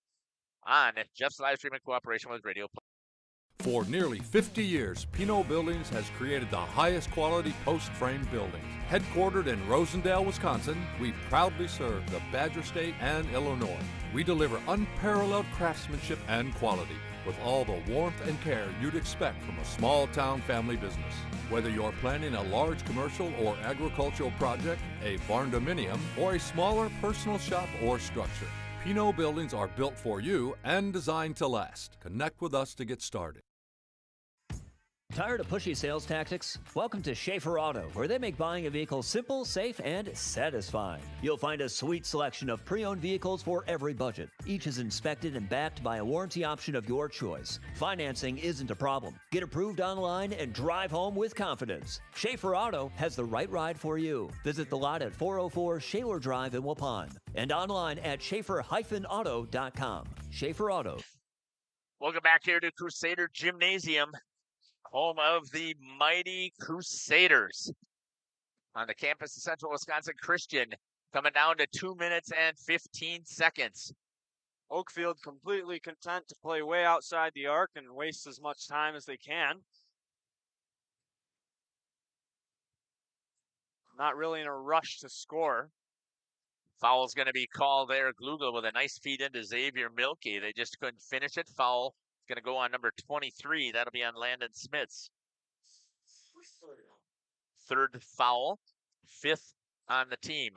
S4: on Jeff's live stream in cooperation with Radio.
S14: For nearly 50 years, Pinot Buildings has created the highest quality post-frame buildings. Headquartered in Rosendale, Wisconsin, we proudly serve the Badger State and Illinois. We deliver unparalleled craftsmanship and quality with all the warmth and care you'd expect from a small-town family business. Whether you're planning a large commercial or agricultural project, a barn-dominium, or a smaller personal shop or structure, Pinot Buildings are built for you and designed to last. Connect with us to get started.
S15: Tired of pushy sales tactics? Welcome to Schaefer Auto, where they make buying a vehicle simple, safe, and satisfying. You'll find a sweet selection of pre-owned vehicles for every budget. Each is inspected and backed by a warranty option of your choice. Financing isn't a problem. Get approved online and drive home with confidence. Schaefer Auto has the right ride for you. Visit the lot at 404 Shaler Drive in Waupun and online at schaefer-auto.com. Schaefer Auto.
S4: Welcome back here to Crusader Gymnasium, home of the Mighty Crusaders on the campus of Central Wisconsin Christian, coming down to 2 minutes and 15 seconds.
S9: Oakfield completely content to play way outside the arc and waste as much time as they can. Not really in a rush to score.
S4: Foul's going to be called there. Glugel with a nice feed into Xavier Milkey. They just couldn't finish it. Foul going to go on number 23. That'll be on Landon Smits. 3rd foul, 5th on the team.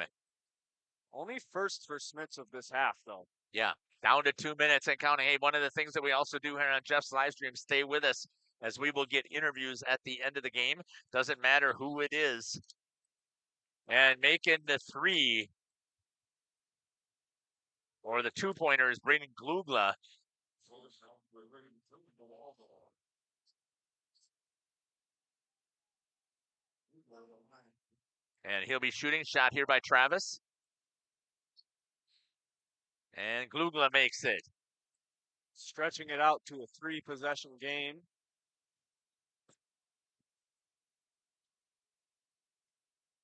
S9: Only first for Smits of this half, though.
S4: Yeah, down to 2 minutes and counting. Hey, one of the things that we also do here on Jeff's live stream, stay with us as we will get interviews at the end of the game. Doesn't matter who it is. And making the 3 Or the 2-pointer is Braden Glugla. And he'll be shooting. Shot here by Travis. And Glugla makes it.
S9: Stretching it out to a 3-possession game.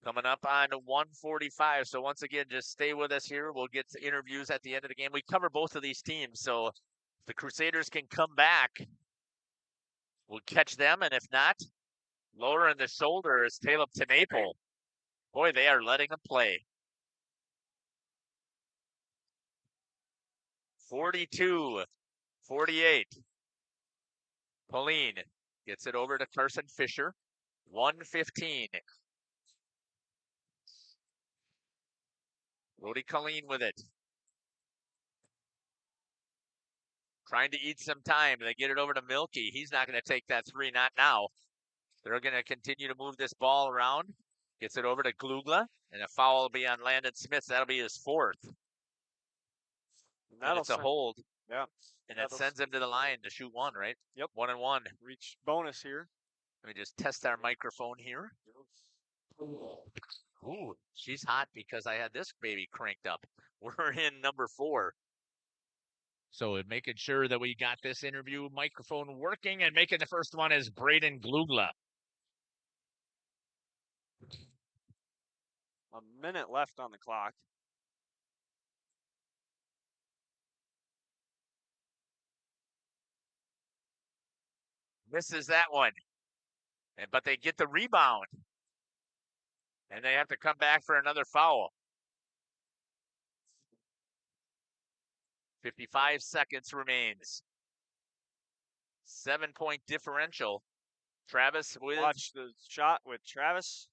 S4: Coming up on 1:45. So once again, just stay with us here. We'll get to interviews at the end of the game. We cover both of these teams. So if the Crusaders can come back, we'll catch them. And if not, lowering the shoulder is Caleb Tenaple. Boy, they are letting them play. 42-48. Pauline gets it over to Carson Fisher. 1:15. Brody Colleen with it. Trying to eat some time. They get it over to Milky. He's not going to take that three, not now. They're going to continue to move this ball around. Gets it over to Glugla. And a foul will be on Landon Smith. That'll be his 4th. And it's a hold.
S9: Yeah.
S4: And that sends him to the line to shoot 1, right?
S9: Yep.
S4: 1-1.
S9: Reach bonus here.
S4: Let me just test our microphone here. Ooh, she's hot because I had this baby cranked up. We're in number 4. So making sure that we got this interview microphone working, and making the first one is Braden Glugla.
S9: A minute left on the clock.
S4: Misses that one. But they get the rebound. And they have to come back for another foul. 55 seconds remains. 7-point differential. Travis with...
S9: Watch the shot with Travis.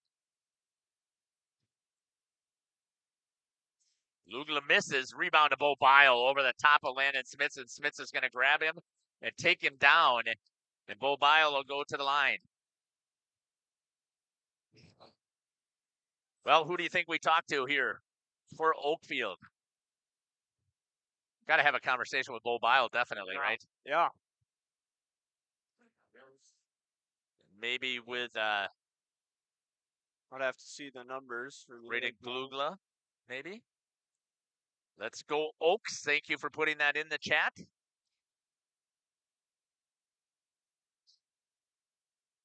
S4: Glugla misses. Rebound to Bo Bile over the top of Landon Smith. And Smith is going to grab him and take him down. And Bo Bile will go to the line. Well, who do you think we talked to here for Oakfield? Got to have a conversation with Bo Bile, definitely, right?
S9: Yeah.
S4: Maybe with
S9: I'd have to see the numbers for
S4: Braden Glugla, maybe. Let's go Oaks. Thank you for putting that in the chat.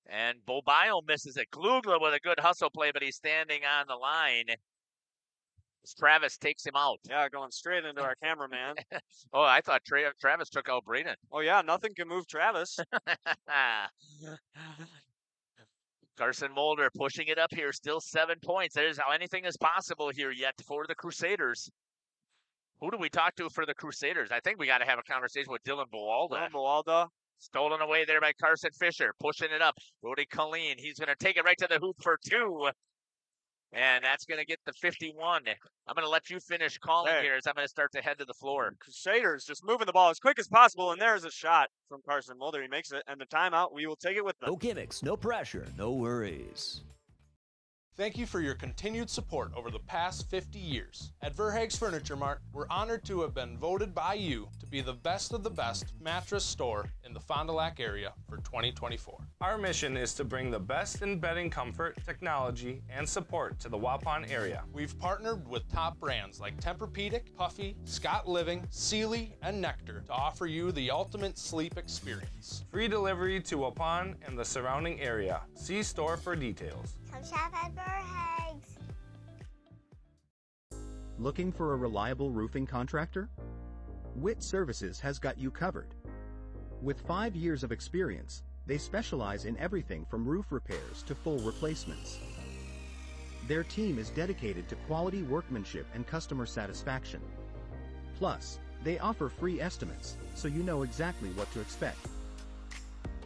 S4: And Bo Bile misses it. Glugla with a good hustle play, but he's standing on the line as Travis takes him out.
S9: Yeah, going straight into our cameraman.
S4: Oh, I thought Travis took out Braden.
S9: Oh, yeah, nothing can move Travis.
S4: Carson Mulder pushing it up here, still 7 points. There's how anything is possible here yet for the Crusaders. Who do we talk to for the Crusaders? I think we got to have a conversation with Dylan Buwalda.
S9: Dylan Buwalda.
S4: Stolen away there by Carson Fisher, pushing it up. Brody Colleen, he's going to take it right to the hoop for 2. And that's going to get the 51. I'm going to let you finish calling here as I'm going to start to head to the floor.
S9: Crusaders just moving the ball as quick as possible, and there's a shot from Carson Mulder. He makes it, and the timeout, we will take it with them.
S15: No gimmicks, no pressure, no worries.
S17: Thank you for your continued support over the past 50 years. At Verhaeg's Furniture Mart, we're honored to have been voted by you to be the best of the best mattress store in the Fond du Lac area for 2024.
S18: Our mission is to bring the best in bedding comfort, technology, and support to the Waupun area.
S17: We've partnered with top brands like Tempur-Pedic, Puffy, Scott Living, Sealy, and Nectar to offer you the ultimate sleep experience.
S18: Free delivery to Waupun and the surrounding area. See store for details.
S20: Come shop at Verhaeg's.
S11: Looking for a reliable roofing contractor? Witt Services has got you covered. With 5 years of experience, they specialize in everything from roof repairs to full replacements. Their team is dedicated to quality workmanship and customer satisfaction. Plus, they offer free estimates, so you know exactly what to expect.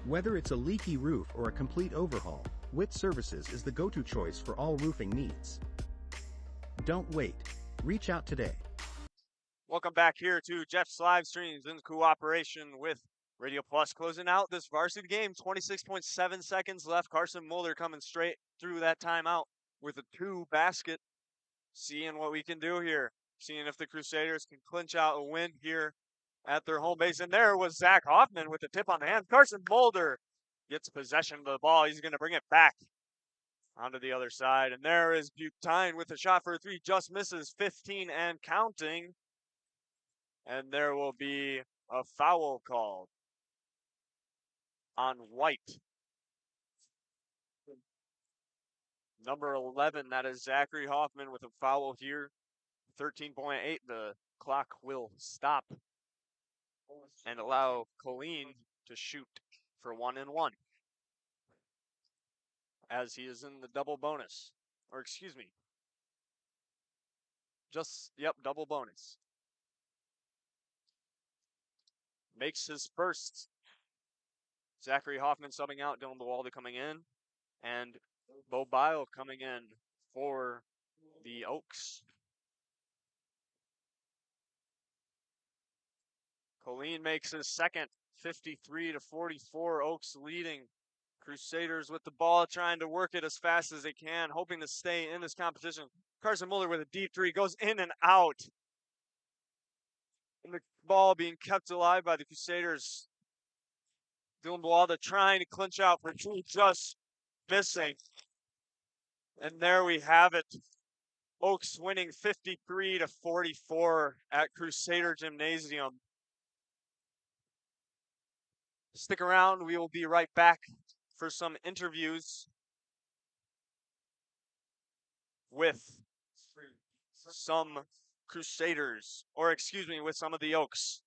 S11: Whether it's a leaky roof or a complete overhaul, Witt Services is the go-to choice for all roofing needs. Don't wait. Reach out today.
S9: Welcome back here to Jeff's Livestreams in cooperation with Radio Plus. Closing out this varsity game, 26.7 seconds left. Carson Mulder coming straight through that timeout with a 2 basket. Seeing what we can do here. seeing if the Crusaders can clinch out a win here at their home base. And there was Zach Hoffman with the tip on the hand. Carson Mulder gets possession of the ball. He's going to bring it back onto the other side. And there is Butine with a shot for a three. Just misses, 15 and counting. And there will be a foul called on White. Number 11, that is Zachary Hoffman with a foul here. 13.8, the clock will stop and allow Colleen to shoot for 1-1 as he is in the double bonus. Or excuse me. Double bonus. Makes his first. Zachary Hoffman subbing out, Dylan Bewalda coming in, and Bo Bile coming in for the Oaks. Colleen makes his second, 53-44. Oaks leading. Crusaders with the ball, trying to work it as fast as they can, hoping to stay in this competition. Carson Muller with a deep three, goes in and out. And the ball being kept alive by the Crusaders. Dylan Bewalda trying to clinch out for two, just missing. And there we have it. Oaks winning 53-44 at Crusader Gymnasium. Stick around. We will be right back for some interviews with some Crusaders, or excuse me, with some of the Oaks.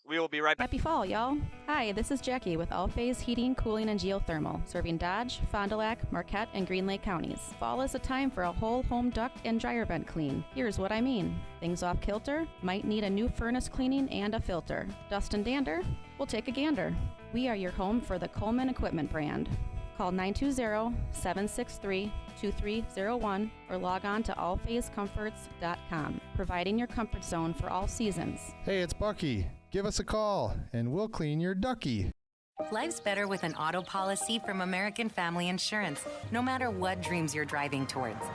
S9: We will be right back.
S22: Happy fall, y'all. Hi, this is Jackie with All Phase Heating, Cooling, and Geothermal, serving Dodge, Fond du Lac, Marquette, and Green Lake counties. Fall is a time for a whole home duct and dryer vent clean. Here's what I mean. Things off kilter? Might need a new furnace cleaning and a filter. Dust and dander? We'll take a gander. We are your home for the Coleman Equipment brand. Call 920-763-2301 or log on to allphasecomforts.com, providing your comfort zone for all seasons.
S23: Hey, it's Bucky. Give us a call, and we'll clean your ducky.
S5: Life's better with an auto policy from American Family Insurance, no matter what dreams you're driving towards.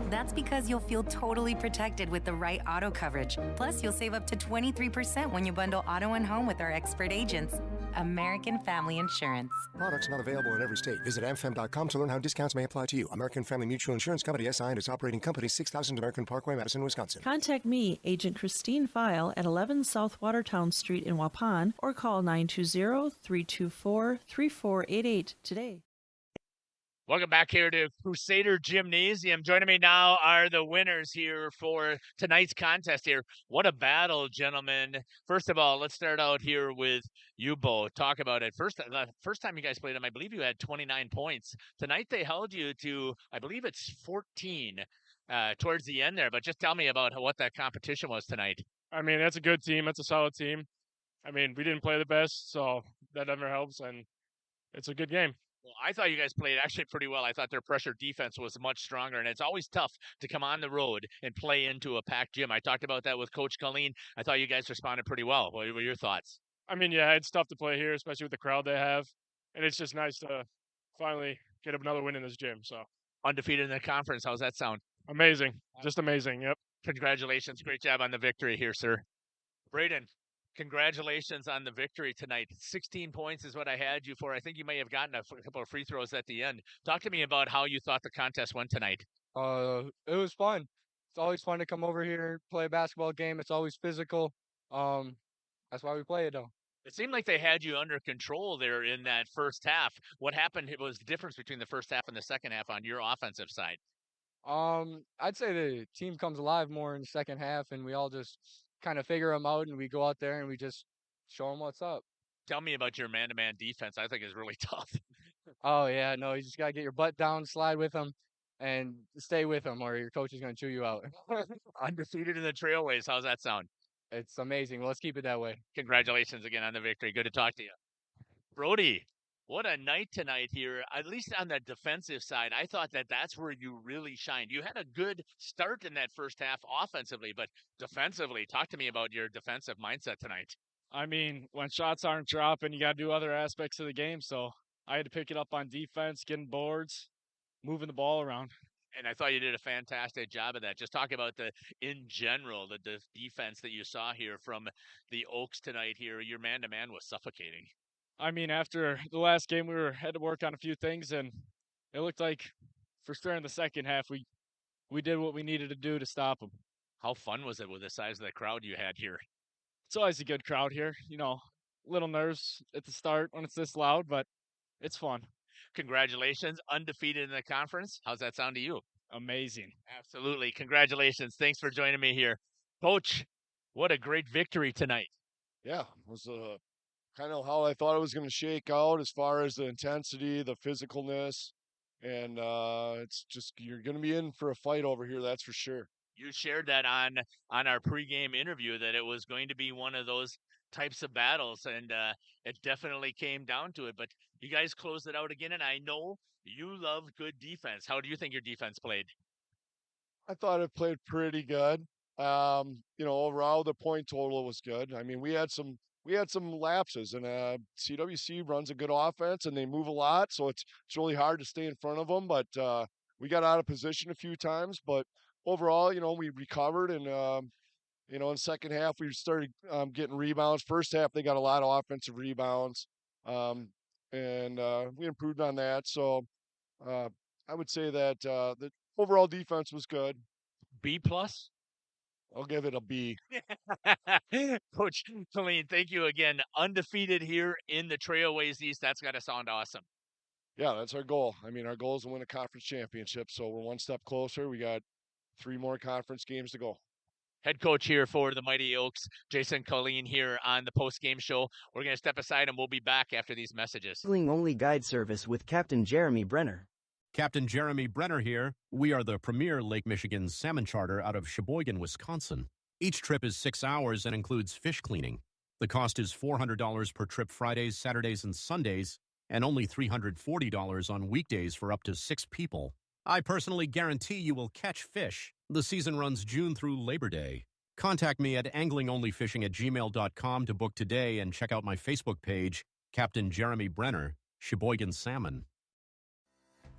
S5: That's because you'll feel totally protected with the right auto coverage. Plus, you'll save up to 23% when you bundle auto and home with our expert agents. American Family Insurance.
S6: Products not available in every state. Visit amfam.com to learn how discounts may apply to you. American Family Mutual Insurance Company, SI, and its operating company, 6000 American Parkway, Madison, Wisconsin.
S7: Contact me, Agent Christine File, at 11 South Watertown Street in Waupun, or call 920-324-3488 today.
S4: Welcome back here to Crusader Gymnasium. Joining me now are the winners here for tonight's contest here. What a battle, gentlemen. First of all, let's start out here with you both. Talk about it. First time you guys played them, I believe you had 29 points. Tonight they held you to, I believe it's 14 towards the end there. But just tell me about what that competition was tonight.
S24: I mean, that's a good team. That's a solid team. I mean, we didn't play the best, so that never helps, and it's a good game.
S4: Well, I thought you guys played actually pretty well. I thought their pressure defense was much stronger, and it's always tough to come on the road and play into a packed gym. I talked about that with Coach Colleen. I thought you guys responded pretty well. What were your thoughts?
S24: I mean, yeah, it's tough to play here, especially with the crowd they have, and it's just nice to finally get another win in this gym. So
S4: undefeated in the conference. How's that sound?
S24: Amazing. Just amazing. Yep.
S4: Congratulations. Great job on the victory here, sir. Braden, congratulations on the victory tonight. 16 points is what I had you for. I think you may have gotten a couple of free throws at the end. Talk to me about how you thought the contest went tonight.
S25: It was fun. It's always fun to come over here, play a basketball game. It's always physical. That's why we play it, though.
S4: It seemed like they had you under control there in that first half. What happened was the difference between the first half and the second half on your offensive side?
S25: I'd say the team comes alive more in the second half, and we all just kind of figure them out, and we go out there and we just show them what's up.
S4: Tell me about your man-to-man defense. I think is really tough.
S25: Oh, yeah. No, you just got to get your butt down, slide with them, and stay with them, or your coach is going to chew you out.
S4: Undefeated in the Trailways. How's that sound?
S25: It's amazing. Well, let's keep it that way.
S4: Congratulations again on the victory. Good to talk to you. Brody, what a night tonight here. At least on the defensive side, I thought that's where you really shined. You had a good start in that first half offensively, but defensively, talk to me about your defensive mindset tonight.
S24: I mean, when shots aren't dropping, you got to do other aspects of the game. So I had to pick it up on defense, getting boards, moving the ball around.
S4: And I thought you did a fantastic job of that. Just talking about in general, the defense that you saw here from the Oaks tonight here, your man-to-man was suffocating.
S24: I mean, after the last game, had to work on a few things, and it looked like for sure in the second half, we did what we needed to do to stop them.
S4: How fun was it with the size of the crowd you had here?
S24: It's always a good crowd here. Little nerves at the start when it's this loud, but it's fun.
S4: Congratulations, undefeated in the conference. How's that sound to you?
S24: Amazing.
S4: Absolutely. Congratulations. Thanks for joining me here. Coach, what a great victory tonight.
S1: Yeah, it was kind of how I thought it was going to shake out as far as the intensity, the physicalness, and it's just you're going to be in for a fight over here, that's for sure.
S4: You shared that on our pregame interview that it was going to be one of those types of battles, and it definitely came down to it. But you guys closed it out again, and I know you love good defense. How do you think your defense played?
S1: I thought it played pretty good. Overall the point total was good. I mean, we had some lapses, and CWC runs a good offense and they move a lot, so it's really hard to stay in front of them. But we got out of position a few times, but overall, we recovered, and in the second half we started getting rebounds. First half they got a lot of offensive rebounds, and we improved on that. So I would say that the overall defense was good.
S4: B plus.
S1: I'll give it a B.
S4: Coach Colleen, thank you again. Undefeated here in the Trailways East. That's got to sound awesome.
S1: Yeah, that's our goal. I mean, our goal is to win a conference championship, so we're one step closer. We got 3 more conference games to go.
S4: Head coach here for the Mighty Oaks, Jason Colleen, here on the post-game show. We're going to step aside, and we'll be back after these messages.
S8: Only guide service with Captain Jeremy Brenner.
S10: Captain Jeremy Brenner here. We are the premier Lake Michigan salmon charter out of Sheboygan, Wisconsin. Each trip is 6 hours and includes fish cleaning. The cost is $400 per trip Fridays, Saturdays, and Sundays, and only $340 on weekdays for up to 6 people. I personally guarantee you will catch fish. The season runs June through Labor Day. Contact me at anglingonlyfishing@gmail.com to book today, and check out my Facebook page, Captain Jeremy Brenner, Sheboygan Salmon.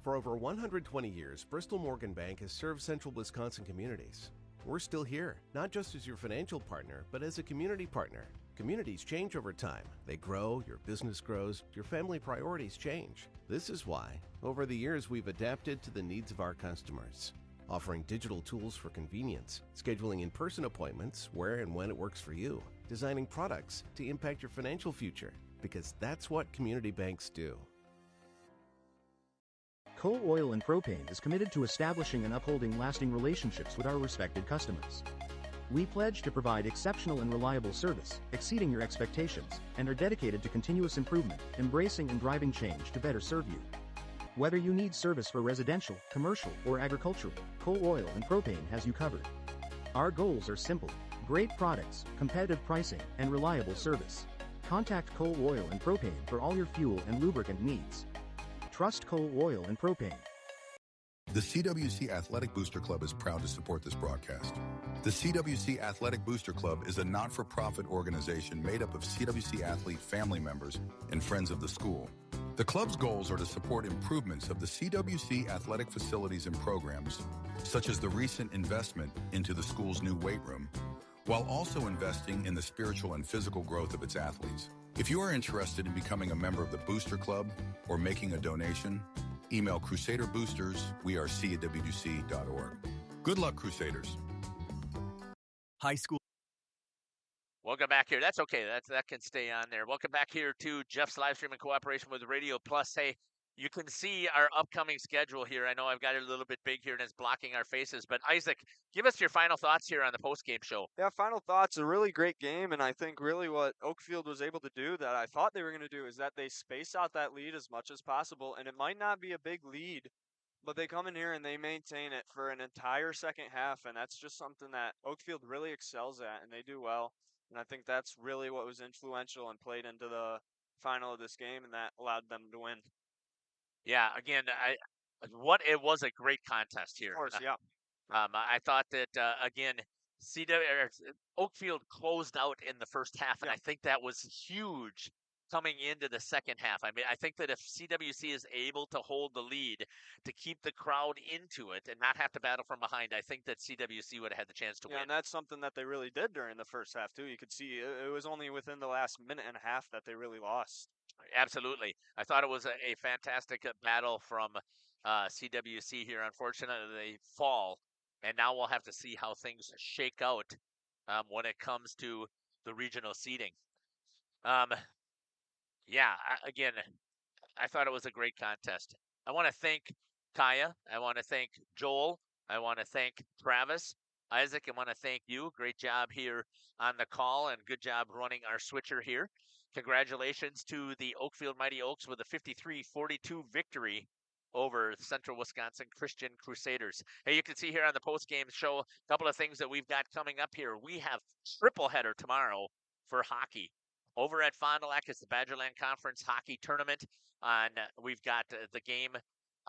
S19: For over 120 years, Bristol Morgan Bank has served central Wisconsin communities. We're still here, not just as your financial partner, but as a community partner. Communities change over time. They grow, your business grows, your family priorities change. This is why, over the years, we've adapted to the needs of our customers, offering digital tools for convenience, scheduling in-person appointments where and when it works for you, designing products to impact your financial future, because that's what community banks do.
S11: Coal Oil and Propane is committed to establishing and upholding lasting relationships with our respected customers. We pledge to provide exceptional and reliable service, exceeding your expectations, and are dedicated to continuous improvement, embracing and driving change to better serve you. Whether you need service for residential, commercial, or agricultural, Coal Oil and Propane has you covered. Our goals are simple: great products, competitive pricing, and reliable service. Contact Coal Oil and Propane for all your fuel and lubricant needs. Trust Coal Oil and Propane.
S21: The CWC Athletic Booster Club is proud to support this broadcast. The CWC Athletic Booster Club is a not-for-profit organization made up of CWC athlete family members and friends of the school. The club's goals are to support improvements of the CWC athletic facilities and programs, such as the recent investment into the school's new weight room, while also investing in the spiritual and physical growth of its athletes. If you are interested in becoming a member of the Booster Club or making a donation, email crusaderboosters@wc.org. Good luck, Crusaders.
S26: High school.
S4: Welcome back here. That's okay. That can stay on there. Welcome back here to Jeff's live stream in cooperation with Radio Plus. Hey, you can see our upcoming schedule here. I know I've got it a little bit big here and it's blocking our faces, but Isaac, give us your final thoughts here on the post-game show.
S9: Yeah, final thoughts. A really great game, and I think really what Oakfield was able to do that I thought they were going to do is that they space out that lead as much as possible, and it might not be a big lead, but they come in here and they maintain it for an entire second half, and that's just something that Oakfield really excels at, and they do well. And I think that's really what was influential and played into the final of this game, and that allowed them to win.
S4: Yeah, again, it was a great contest here.
S9: Of course, yeah.
S4: I thought that again, Oakfield closed out in the first half, and I think that was huge coming into the second half. I mean, I think that if CWC is able to hold the lead, to keep the crowd into it and not have to battle from behind, I think that CWC would have had the chance to win.
S9: And that's something that they really did during the first half, too. You could see it was only within the last minute and a half that they really lost.
S4: Absolutely. I thought it was a fantastic battle from CWC here. Unfortunately, they fall, and now we'll have to see how things shake out when it comes to the regional seeding. Yeah, again, I thought it was a great contest. I want to thank Kaya. I want to thank Joel. I want to thank Travis. Isaac, I want to thank you. Great job here on the call, and good job running our switcher here. Congratulations to the Oakfield Mighty Oaks with a 53-42 victory over Central Wisconsin Christian Crusaders. Hey, you can see here on the post-game show a couple of things that we've got coming up here. We have triple header tomorrow for hockey. Over at Fond du Lac is the Badgerland Conference Hockey Tournament. We've got the game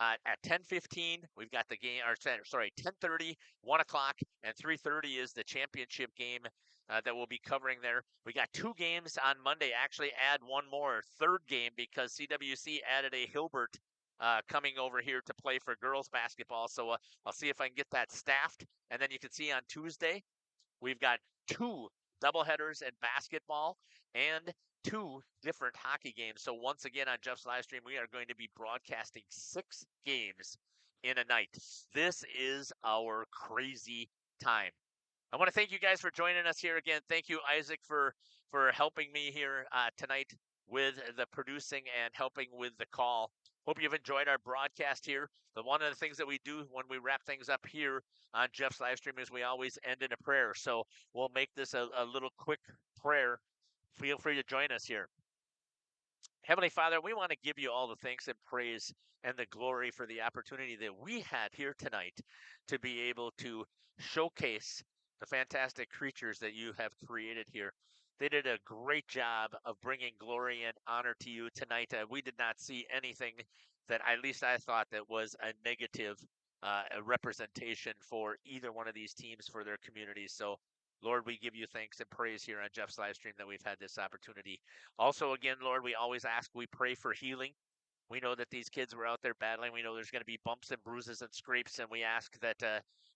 S4: at 10:15. We've got the game, 10:30, 1 o'clock, and 3:30 is the championship game that we'll be covering there. We got 2 games on Monday. Actually, add one more, third game, because CWC added a Hilbert coming over here to play for girls basketball. So I'll see if I can get that staffed. And then you can see on Tuesday, we've got 2 doubleheaders in basketball and 2 different hockey games. So once again on Jeff's live stream, we are going to be broadcasting 6 games in a night. This is our crazy time. I want to thank you guys for joining us here again. Thank you, Isaac, for helping me here tonight with the producing and helping with the call. Hope you've enjoyed our broadcast here. But one of the things that we do when we wrap things up here on Jeff's live stream is we always end in a prayer. So we'll make this a little quick prayer. Feel free to join us here. Heavenly Father, we want to give you all the thanks and praise and the glory for the opportunity that we had here tonight to be able to showcase the fantastic creatures that you have created here. They did a great job of bringing glory and honor to you tonight. We did not see anything that, at least I thought, that was a negative representation for either one of these teams for their communities. So, Lord, we give you thanks and praise here on Jeff's live stream that we've had this opportunity. Also, again, Lord, we always ask, we pray for healing. We know that these kids were out there battling. We know there's going to be bumps and bruises and scrapes, and we ask that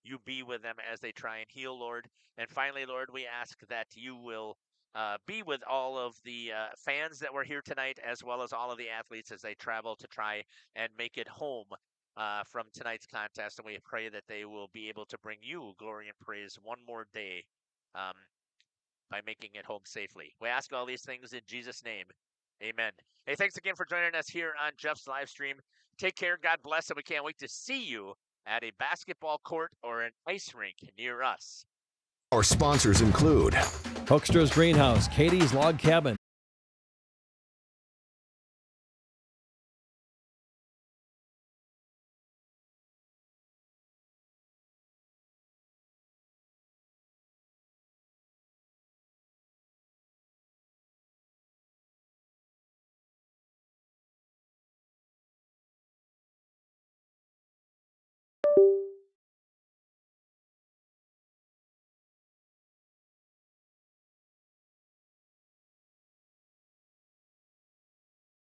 S4: you be with them as they try and heal, Lord. And finally, Lord, we ask that you will be with all of the fans that were here tonight, as well as all of the athletes as they travel to try and make it home from tonight's contest. And we pray that they will be able to bring you glory and praise one more day by making it home safely. We ask all these things in Jesus' name. Amen. Hey, thanks again for joining us here on Jeff's live stream. Take care. God bless. And we can't wait to see you at a basketball court or an ice rink near us.
S2: Our sponsors include
S3: Hoekstra's Greenhouse, Katie's Log Cabin,